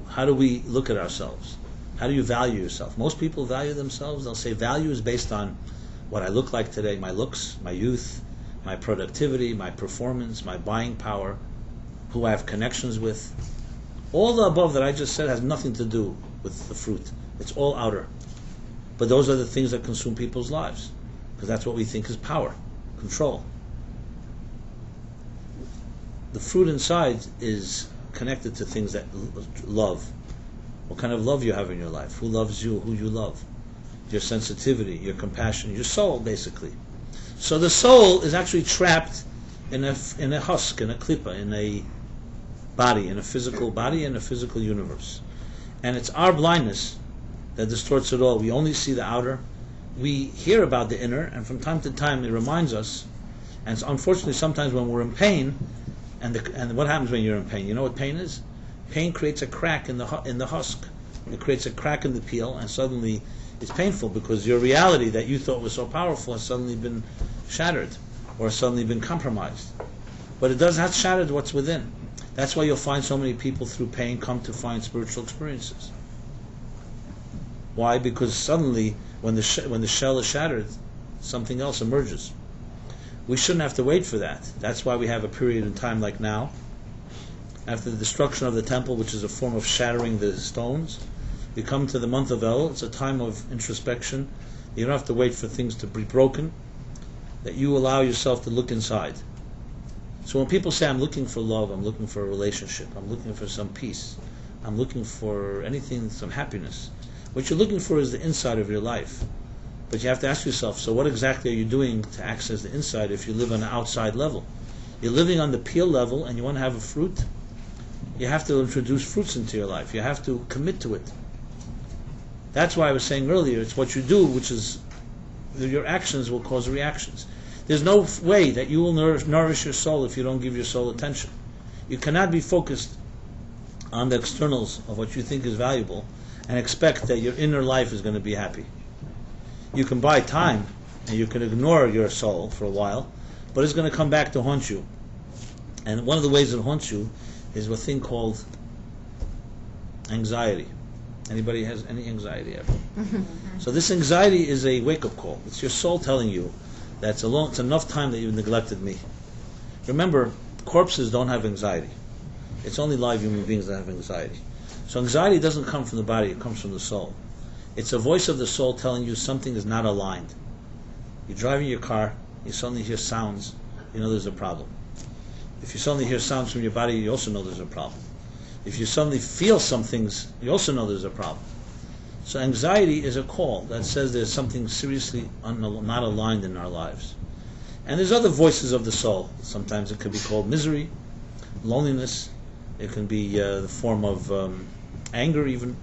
How do we look at ourselves? How do you value yourself? Most people value themselves. They'll say value is based on what I look like today, my looks, my youth, my productivity, my performance, my buying power, who I have connections with. All the above that I just said has nothing to do with the fruit. It's all outer. But those are the things that consume people's lives, because that's what we think is power, control. The fruit inside is connected to things that love. What kind of love you have in your life? Who loves you? Who you love? Your sensitivity, your compassion, your soul, basically. So the soul is actually trapped in a husk, in a klippa, in a body, in a physical body, in a physical universe. And it's our blindness that distorts it all. We only see the outer. We hear about the inner, and from time to time it reminds us. And unfortunately, sometimes when we're in pain, and what happens when you're in pain? You know what pain is? Pain creates a crack in the husk. It creates a crack in the peel, and suddenly it's painful because your reality that you thought was so powerful has suddenly been shattered, or suddenly been compromised. But it does have shattered what's within. That's why you'll find so many people through pain come to find spiritual experiences. Why? Because suddenly, when the shell is shattered, something else emerges. We shouldn't have to wait for that. That's why we have a period in time like now. After the destruction of the temple, which is a form of shattering the stones, we come to the month of El. It's a time of introspection. You don't have to wait for things to be broken. That you allow yourself to look inside. So when people say, I'm looking for love, I'm looking for a relationship, I'm looking for some peace, I'm looking for anything, some happiness, what you're looking for is the inside of your life. But you have to ask yourself, so what exactly are you doing to access the inside if you live on an outside level? You're living on the peel level and you want to have a fruit? You have to introduce fruits into your life. You have to commit to it. That's why I was saying earlier, it's what you do, which is, your actions will cause reactions. There's no way that you will nourish your soul if you don't give your soul attention. You cannot be focused on the externals of what you think is valuable and expect that your inner life is going to be happy. You can buy time and you can ignore your soul for a while, but it's going to come back to haunt you. And one of the ways it haunts you is a thing called anxiety. Anybody has any anxiety ever? So this anxiety is a wake-up call. It's your soul telling you that it's enough time that you've neglected me. Remember, corpses don't have anxiety. It's only live human beings that have anxiety. So anxiety doesn't come from the body, it comes from the soul. It's a voice of the soul telling you something is not aligned. You're driving your car, you suddenly hear sounds, you know there's a problem. If you suddenly hear sounds from your body, you also know there's a problem. If you suddenly feel some things, you also know there's a problem. So anxiety is a call that says there's something seriously not aligned in our lives. And there's other voices of the soul. Sometimes it could be called misery, loneliness. It can be the form of anger even.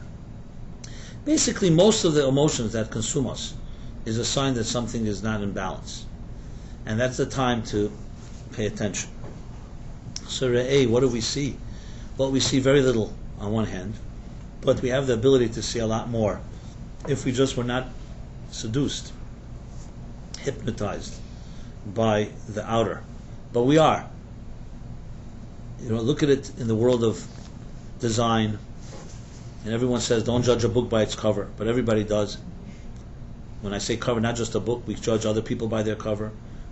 Basically, most of the emotions that consume us is a sign that something is not in balance. And that's the time to pay attention. So Reeh, what do we see? Well, we see very little on one hand, but we have the ability to see a lot more if we just were not seduced, hypnotized by the outer. But we are. Look at it in the world of design, and everyone says don't judge a book by its cover, but everybody does. When I say cover, not just a book, we judge other people by their cover.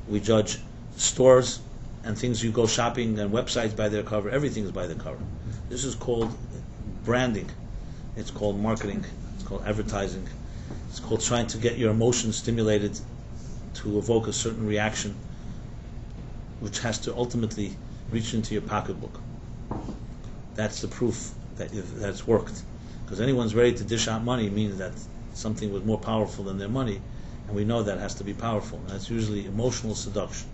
We judge stores and things you go shopping and websites by their cover. Everything is by the cover. This is called branding. It's called marketing. It's called advertising. It's called trying to get your emotions stimulated to evoke a certain reaction, which has to ultimately reach into your pocketbook. That's the proof that it's worked. Because anyone's ready to dish out money means that something was more powerful than their money, and we know that has to be powerful. And that's usually emotional seduction.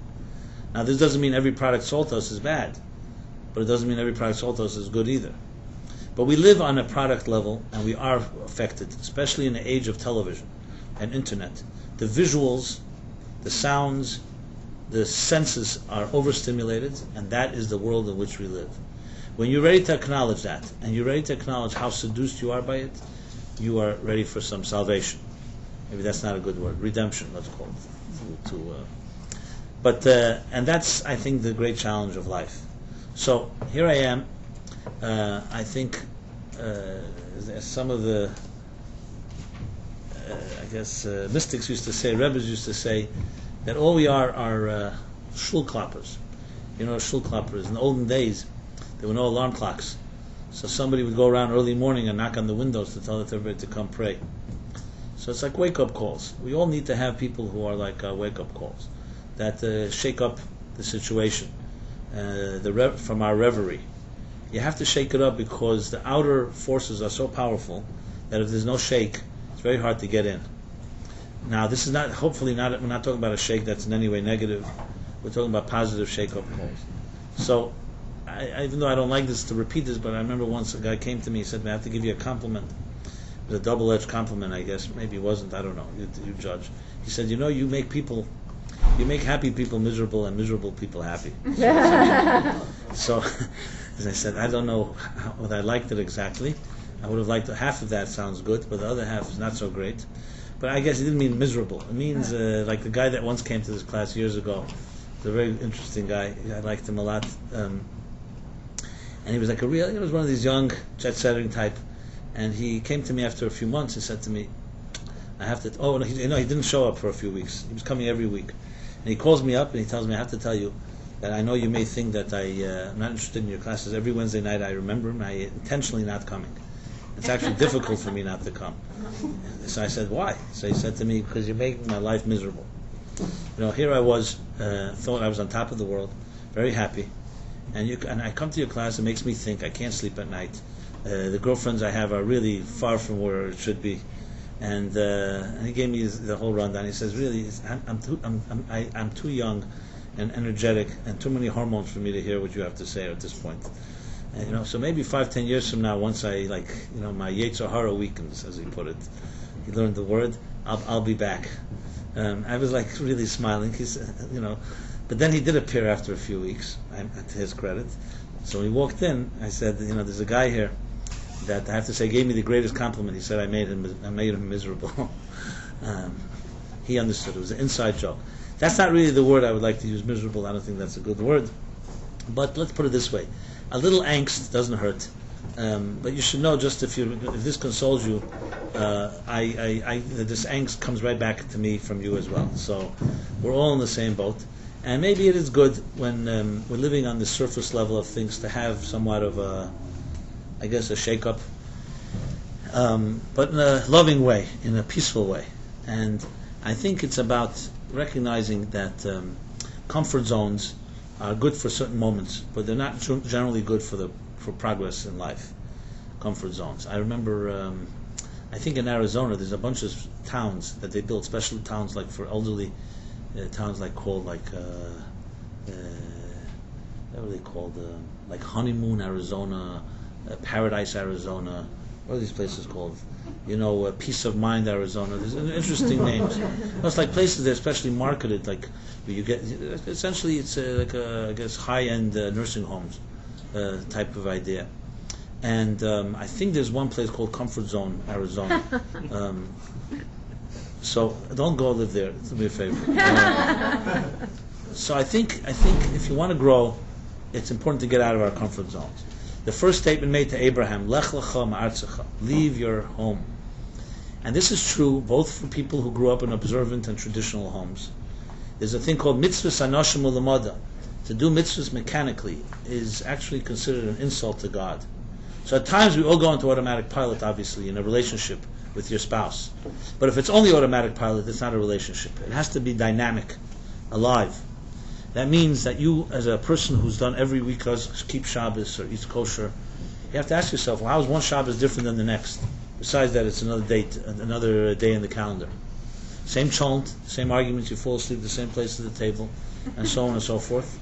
Now, this doesn't mean every product sold to us is bad, but it doesn't mean every product sold to us is good either. But we live on a product level, and we are affected, especially in the age of television and internet. The visuals, the sounds, the senses are overstimulated, and that is the world in which we live. When you're ready to acknowledge that, and you're ready to acknowledge how seduced you are by it, you are ready for some salvation. Maybe that's not a good word. Redemption, let's call it. And that's, I think, the great challenge of life. So here I am. I think as some of the, mystics used to say, Rebbes used to say, that all we are shul clappers. You know what shul clappers? In the olden days, there were no alarm clocks. So somebody would go around early morning and knock on the windows to tell everybody to come pray. So it's like wake-up calls. We all need to have people who are like wake-up calls that shake up the situation from our reverie. You have to shake it up because the outer forces are so powerful that if there's no shake, it's very hard to get in. Now, this is not, hopefully not, we're not talking about a shake that's in any way negative. We're talking about positive shake-up calls. So, even though I don't like this to repeat this, but I remember once a guy came to me and said, I have to give you a compliment. It was a double-edged compliment, I guess. Maybe it wasn't, I don't know. You judge. He said, you make happy people miserable and miserable people happy. So as I said, I don't know whether I liked it exactly. I would have liked half of that sounds good, but the other half is not so great. But I guess he didn't mean miserable. It means like the guy that once came to this class years ago. He's a very interesting guy. I liked him a lot. And he was like he was one of these young jet-setting type. And he came to me after a few months and said to me, I have to, he didn't show up for a few weeks. He was coming every week. And he calls me up and he tells me, I have to tell you that I know you may think that I'm not interested in your classes. Every Wednesday night I remember him. I intentionally not coming. It's actually difficult for me not to come. So I said, why? So he said to me, because you're making my life miserable. Here I was, thought I was on top of the world, very happy. And I come to your class, it makes me think, I can't sleep at night. The girlfriends I have are really far from where it should be. And he gave me the whole rundown. He says, really, I'm too young and energetic and too many hormones for me to hear what you have to say at this point. So maybe 5-10 years from now, once I my Yetzer Hara weakens, as he put it, he learned the word, I'll be back. I was like really smiling. He said, but then he did appear after a few weeks, to his credit. So when he walked in, I said, there's a guy here that I have to say gave me the greatest compliment. He said I made him miserable. He understood. It was an inside joke. That's not really the word I would like to use, miserable. I don't think that's a good word. But let's put it this way. A little angst doesn't hurt. But you should know, just if this consoles you, this angst comes right back to me from you as well. So we're all in the same boat. And maybe it is good when we're living on the surface level of things to have somewhat of a shake-up, but in a loving way, in a peaceful way. And I think it's about recognizing that comfort zones are good for certain moments, but they're not generally good for progress in life. Comfort zones. I remember, I think in Arizona, there's a bunch of towns that they built, special towns like for elderly, towns like called like what are they called? Like Honeymoon, Arizona, Paradise, Arizona. What are these places called? Peace of Mind, Arizona. There's interesting names. It's like places that are especially marketed, like where you get. Essentially, it's like high-end nursing homes type of idea. And I think there's one place called Comfort Zone, Arizona. So don't go live there. Do me a favor. So I think if you want to grow, it's important to get out of our comfort zones. The first statement made to Abraham, Lech lecha ma'artzecha, leave your home. And this is true both for people who grew up in observant and traditional homes. There's a thing called mitzvahs anoshim ulamada. To do mitzvahs mechanically is actually considered an insult to God. So at times we all go into automatic pilot, obviously, in a relationship with your spouse. But if it's only automatic pilot, it's not a relationship. It has to be dynamic, alive. That means that you, as a person who's done every week, keeps Shabbos or eats kosher, you have to ask yourself, well, how is one Shabbos different than the next? Besides that, it's another day in the calendar. Same chant, same arguments, you fall asleep at the same place at the table, and so on and so forth.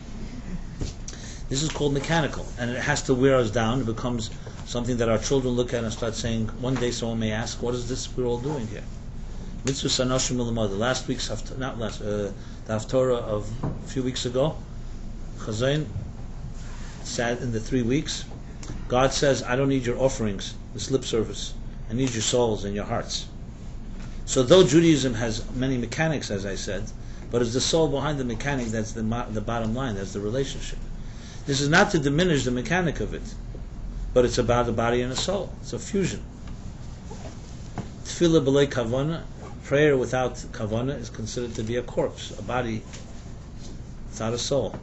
This is called mechanical, and it has to wear us down. It becomes something that our children look at and start saying, one day someone may ask, what is this we're all doing here? Mitzvah Sanoshim Ulamada. Last week's, the Haftorah of a few weeks ago, Chazain said in the 3 weeks, God says, I don't need your offerings, this lip service. I need your souls and your hearts. So though Judaism has many mechanics, as I said, but it's the soul behind the mechanic that's the bottom line, that's the relationship. This is not to diminish the mechanic of it, but it's about the body and the soul. It's a fusion. Tefillah b'lei kavana, prayer without kavana, is considered to be a corpse, a body without a soul.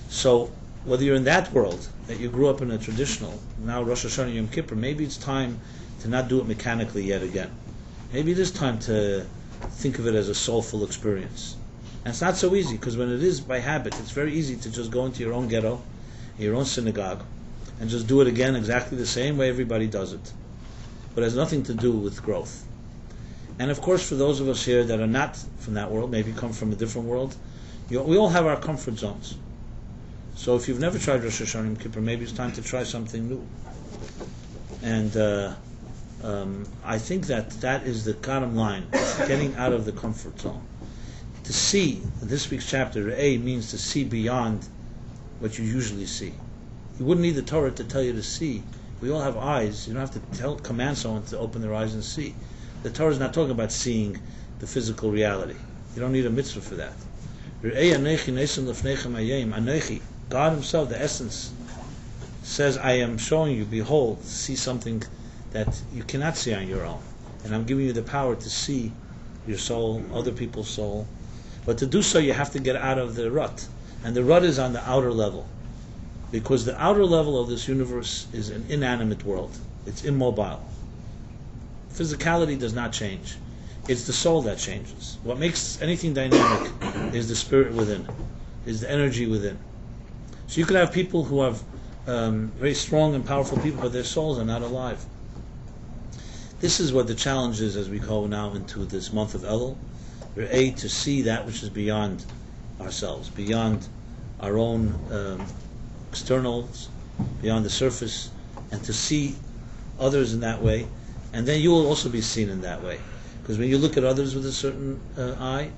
So whether you're in that world, that you grew up in a traditional, now Rosh Hashanah Yom Kippur, maybe it's time to not do it mechanically yet again. Maybe it is time to think of it as a soulful experience. And it's not so easy, because when it is by habit, it's very easy to just go into your own ghetto, your own synagogue, and just do it again exactly the same way everybody does it. But it has nothing to do with growth. And of course, for those of us here that are not from that world, maybe come from a different world, we all have our comfort zones. So if you've never tried Rosh Hashanah Yom Kippur, maybe it's time to try something new. And I think that is the bottom line, getting out of the comfort zone. To see, this week's chapter, Reeh, means to see beyond what you usually see. You wouldn't need the Torah to tell you to see. We all have eyes. You don't have to command someone to open their eyes and see. The Torah is not talking about seeing the physical reality. You don't need a mitzvah for that. Reeh anechi nesem lefnechem hayom. Anechi, God Himself, the essence, says, I am showing you, behold, see something that you cannot see on your own. And I'm giving you the power to see your soul, other people's soul. But to do so, you have to get out of the rut. And the rut is on the outer level. Because the outer level of this universe is an inanimate world. It's immobile. Physicality does not change. It's the soul that changes. What makes anything dynamic is the spirit within, is the energy within. So you could have people who have very strong and powerful people, but their souls are not alive. This is what the challenge is as we go now into this month of Elul. We're to see that which is beyond ourselves, beyond our own externals, beyond the surface, and to see others in that way. And then you will also be seen in that way. Because when you look at others with a certain eye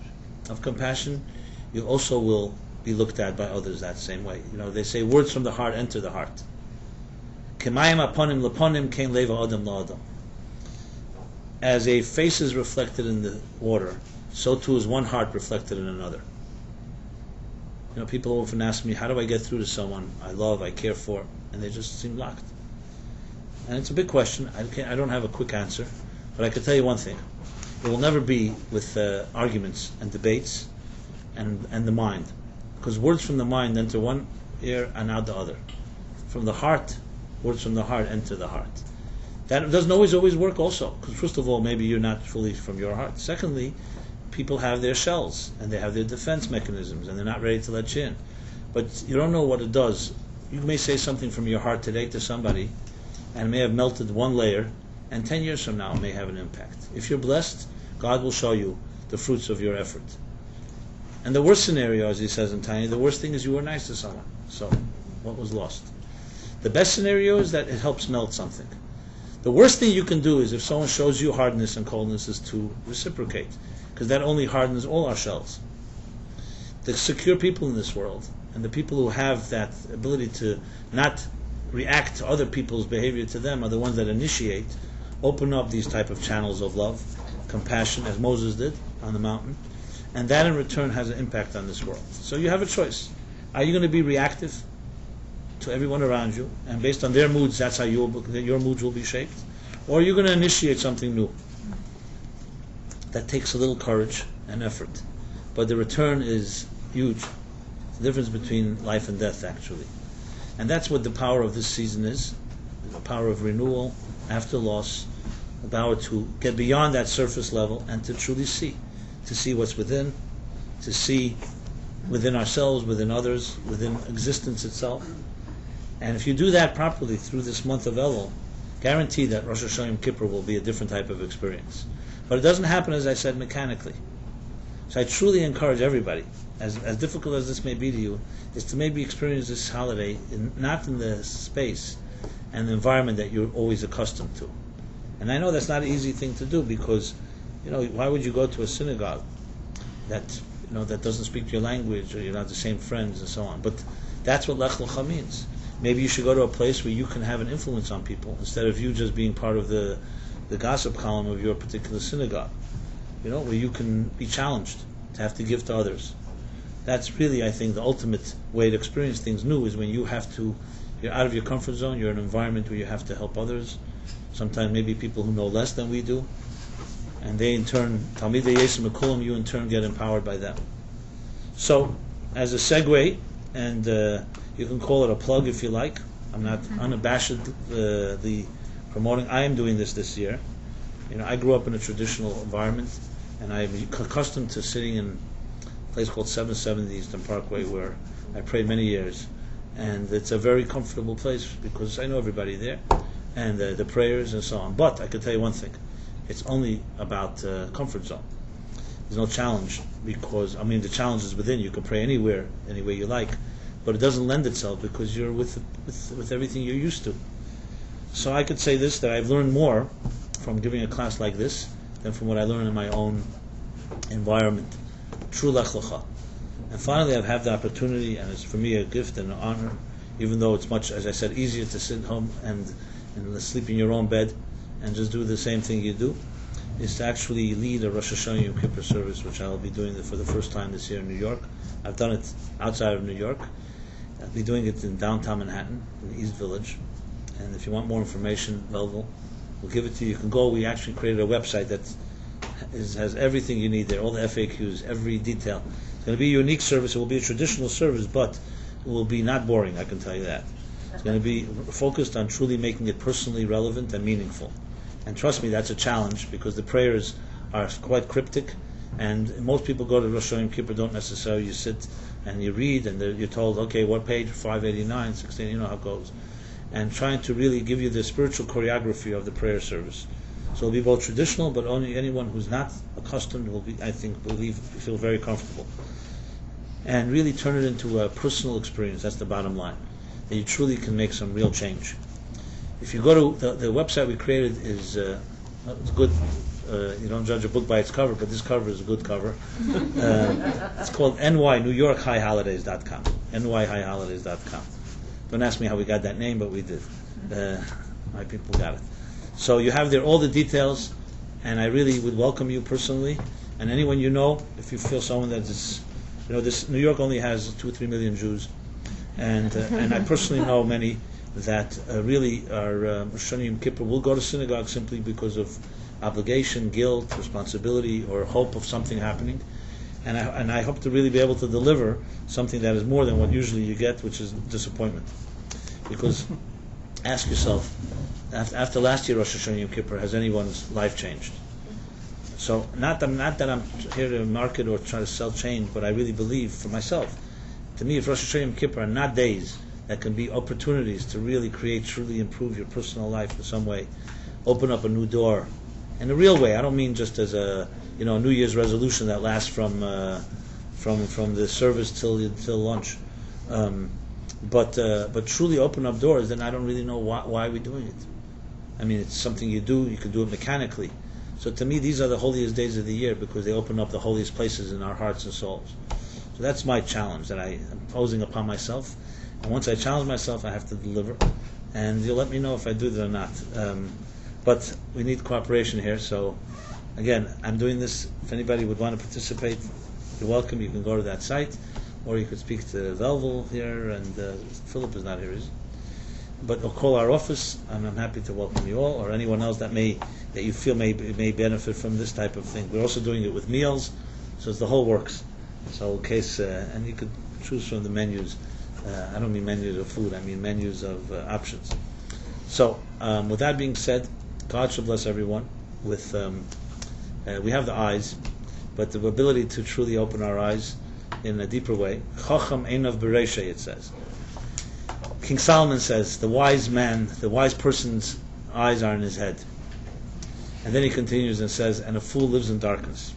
of compassion, you also will be looked at by others that same way. You know, they say words from the heart enter the heart. Kemayim aponim leponim kein leva adam la'adam. As a face is reflected in the water, so too is one heart reflected in another. You know, people often ask me, how do I get through to someone I love, I care for, and they just seem blocked. And it's a big question. I don't have a quick answer, but I can tell you one thing. It will never be with arguments and debates and the mind. Because words from the mind enter one ear and out the other. From the heart, words from the heart enter the heart. That doesn't always work also. Because first of all, maybe you're not fully from your heart. Secondly, people have their shells and they have their defense mechanisms and they're not ready to let you in. But you don't know what it does. You may say something from your heart today to somebody and it may have melted one layer, and 10 years from now it may have an impact. If you're blessed, God will show you the fruits of your effort. And the worst scenario, as he says in Tanya, the worst thing is you were nice to someone. So, what was lost? The best scenario is that it helps melt something. The worst thing you can do is if someone shows you hardness and coldness is to reciprocate, because that only hardens all our shells. The secure people in this world, and the people who have that ability to not react to other people's behavior to them, are the ones that initiate, open up these type of channels of love, compassion, as Moses did on the mountain, and that in return has an impact on this world. So you have a choice. Are you going to be reactive to everyone around you, and based on their moods, that's how your moods will be shaped? Or are you going to initiate something new? that takes a little courage and effort, but the return is huge. It's the difference between life and death, actually. And that's what the power of this season is, the power of renewal after loss, the power to get beyond that surface level and to truly see what's within, to see within ourselves, within others, within existence itself. And if you do that properly through this month of Elul, guarantee that Rosh Hashanah Yom Kippur will be a different type of experience. But it doesn't happen, as I said, mechanically. So I truly encourage everybody, as difficult as this may be to you, is to maybe experience this holiday not in the space and the environment that you're always accustomed to. And I know that's not an easy thing to do because, why would you go to a synagogue that that doesn't speak your language, or you're not the same friends and so on? But that's what Lech Lecha means. Maybe you should go to a place where you can have an influence on people instead of you just being part of the gossip column of your particular synagogue. Where you can be challenged to have to give to others. That's really, I think, the ultimate way to experience things new is when you're out of your comfort zone, you're in an environment where you have to help others. Sometimes maybe people who know less than we do. And they in turn, Talmidei Yesem Mekulam, you in turn get empowered by them. So, as a segue, and you can call it a plug if you like. I'm not unabashedly promoting. I am doing this year. I grew up in a traditional environment, and I'm accustomed to sitting in a place called 770 Eastern Parkway, where I prayed many years. And it's a very comfortable place because I know everybody there, and the prayers and so on. But I can tell you one thing. It's only about comfort zone. There's no challenge because, the challenge is within. You can pray anywhere, any way you like, but it doesn't lend itself because you're with everything you're used to. So I could say this, that I've learned more from giving a class like this than from what I learned in my own environment. True Lech Lecha. And finally I've had the opportunity, and it's for me a gift and an honor, even though it's much, as I said, easier to sit home and sleep in your own bed and just do the same thing you do, is to actually lead a Rosh Hashanah Yom Kippur service, which I'll be doing for the first time this year in New York. I've done it outside of New York. I'll be doing it in downtown Manhattan, in the East Village. And if you want more information, Melville will give it to you. You can go. We actually created a website that has everything you need there, all the FAQs, every detail. It's going to be a unique service. It will be a traditional service, but it will be not boring, I can tell you that. It's going to be focused on truly making it personally relevant and meaningful. And trust me, that's a challenge because the prayers are quite cryptic, and most people go to Rosh Hashanah Yom Kippur don't necessarily. You sit and you read, and you're told, okay, what page? 589, 16, you know how it goes. And trying to really give you the spiritual choreography of the prayer service. So it'll be both traditional, but only anyone who's not accustomed will be, I think, feel very comfortable. And really turn it into a personal experience. That's the bottom line. That you truly can make some real change. If you go to the website we created is it's good. You don't judge a book by its cover, but this cover is a good cover. It's called nynewyorkhighholidays.com. nywhighholidays.com. Don't ask me how we got that name, but we did. My people got it. So you have there all the details, and I really would welcome you personally, and anyone you know, if you feel someone that is, this New York only has 2 or 3 million Jews, and I personally know many that really are Rosh Hashanah Yom Kippur will go to synagogue simply because of obligation, guilt, responsibility, or hope of something happening, and I hope to really be able to deliver something that is more than what usually you get, which is disappointment. Because ask yourself, after last year Rosh Hashanah Yom Kippur, has anyone's life changed? So not that I'm here to market or try to sell change, but I really believe for myself, to me, if Rosh Hashanah Yom Kippur are not days that can be opportunities to really truly improve your personal life in some way, open up a new door, in a real way. I don't mean just as a New Year's resolution that lasts from the service till lunch, but truly open up doors. Then I don't really know why we're doing it. It's something you do. You can do it mechanically. So to me, these are the holiest days of the year because they open up the holiest places in our hearts and souls. So that's my challenge that I am posing upon myself. And once I challenge myself, I have to deliver. And you'll let me know if I do that or not. But we need cooperation here. So, again, I'm doing this. If anybody would want to participate, you're welcome. You can go to that site. Or you could speak to Velvel here. And Philip is not here, is he? but call our office, and I'm happy to welcome you all, or anyone else that you feel may benefit from this type of thing. We're also doing it with meals, so it's the whole works. So in case, and you could choose from the menus. I don't mean menus of food, I mean menus of options. So with that being said, God should bless everyone with, we have the eyes, but the ability to truly open our eyes in a deeper way. Chacham einav bereisha, it says. King Solomon says, the wise person's eyes are in his head. And then he continues and says, and a fool lives in darkness.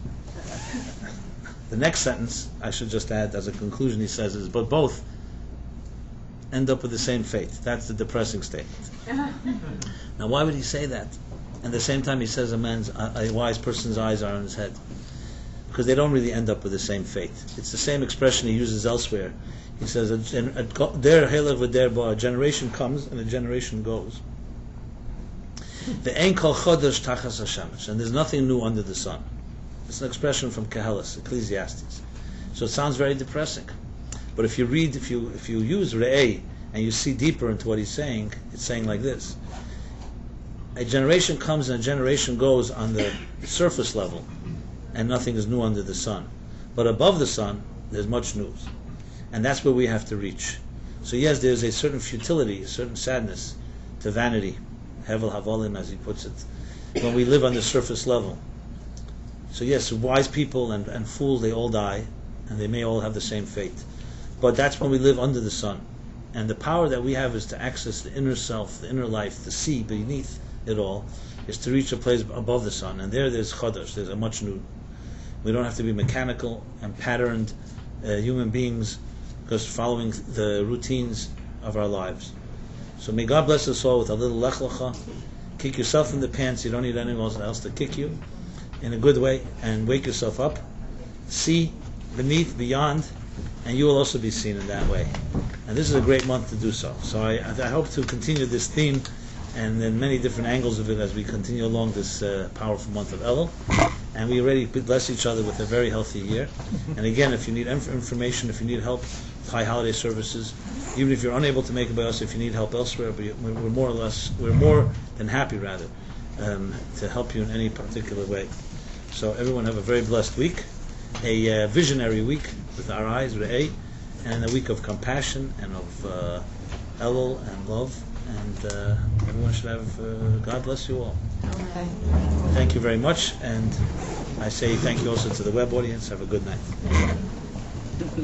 The next sentence, I should just add as a conclusion, he says, is, but both end up with the same fate. That's the depressing statement. Now, why would he say that? At the same time, he says a wise person's eyes are in his head. Because they don't really end up with the same fate. It's the same expression he uses elsewhere. He says, a generation comes and a generation goes. And there's nothing new under the sun. It's an expression from Ecclesiastes. So it sounds very depressing. But if you read, if you use Reeh and you see deeper into what he's saying, it's saying like this. A generation comes and a generation goes on the surface level, and nothing is new under the sun. But above the sun, there's much news. And that's where we have to reach. So yes, there's a certain futility, a certain sadness to vanity, Hevel Havolim, as he puts it, when we live on the surface level. So yes, wise people and fools, they all die, and they may all have the same fate. But that's when we live under the sun. And the power that we have is to access the inner self, the inner life, to see beneath it all, is to reach a place above the sun. And there's Chodesh, there's a much new. We don't have to be mechanical and patterned human beings, just following the routines of our lives. So may God bless us all with a little lech lecha. Kick yourself in the pants, you don't need anyone else to kick you, in a good way, and wake yourself up. See beneath, beyond, and you will also be seen in that way. And this is a great month to do so. So I hope to continue this theme and then many different angles of it as we continue along this powerful month of Elul. And we already bless each other with a very healthy year. And again, if you need information, if you need help, high holiday services, even if you're unable to make it by us, if you need help elsewhere, but we're more than happy rather to help you in any particular way. So everyone have a very blessed week, a visionary week with our eyes, Reeh, and a week of compassion and of Elul and love. And everyone should have, God bless you all. Thank you very much, and I say thank you also to the web audience. Have a good night.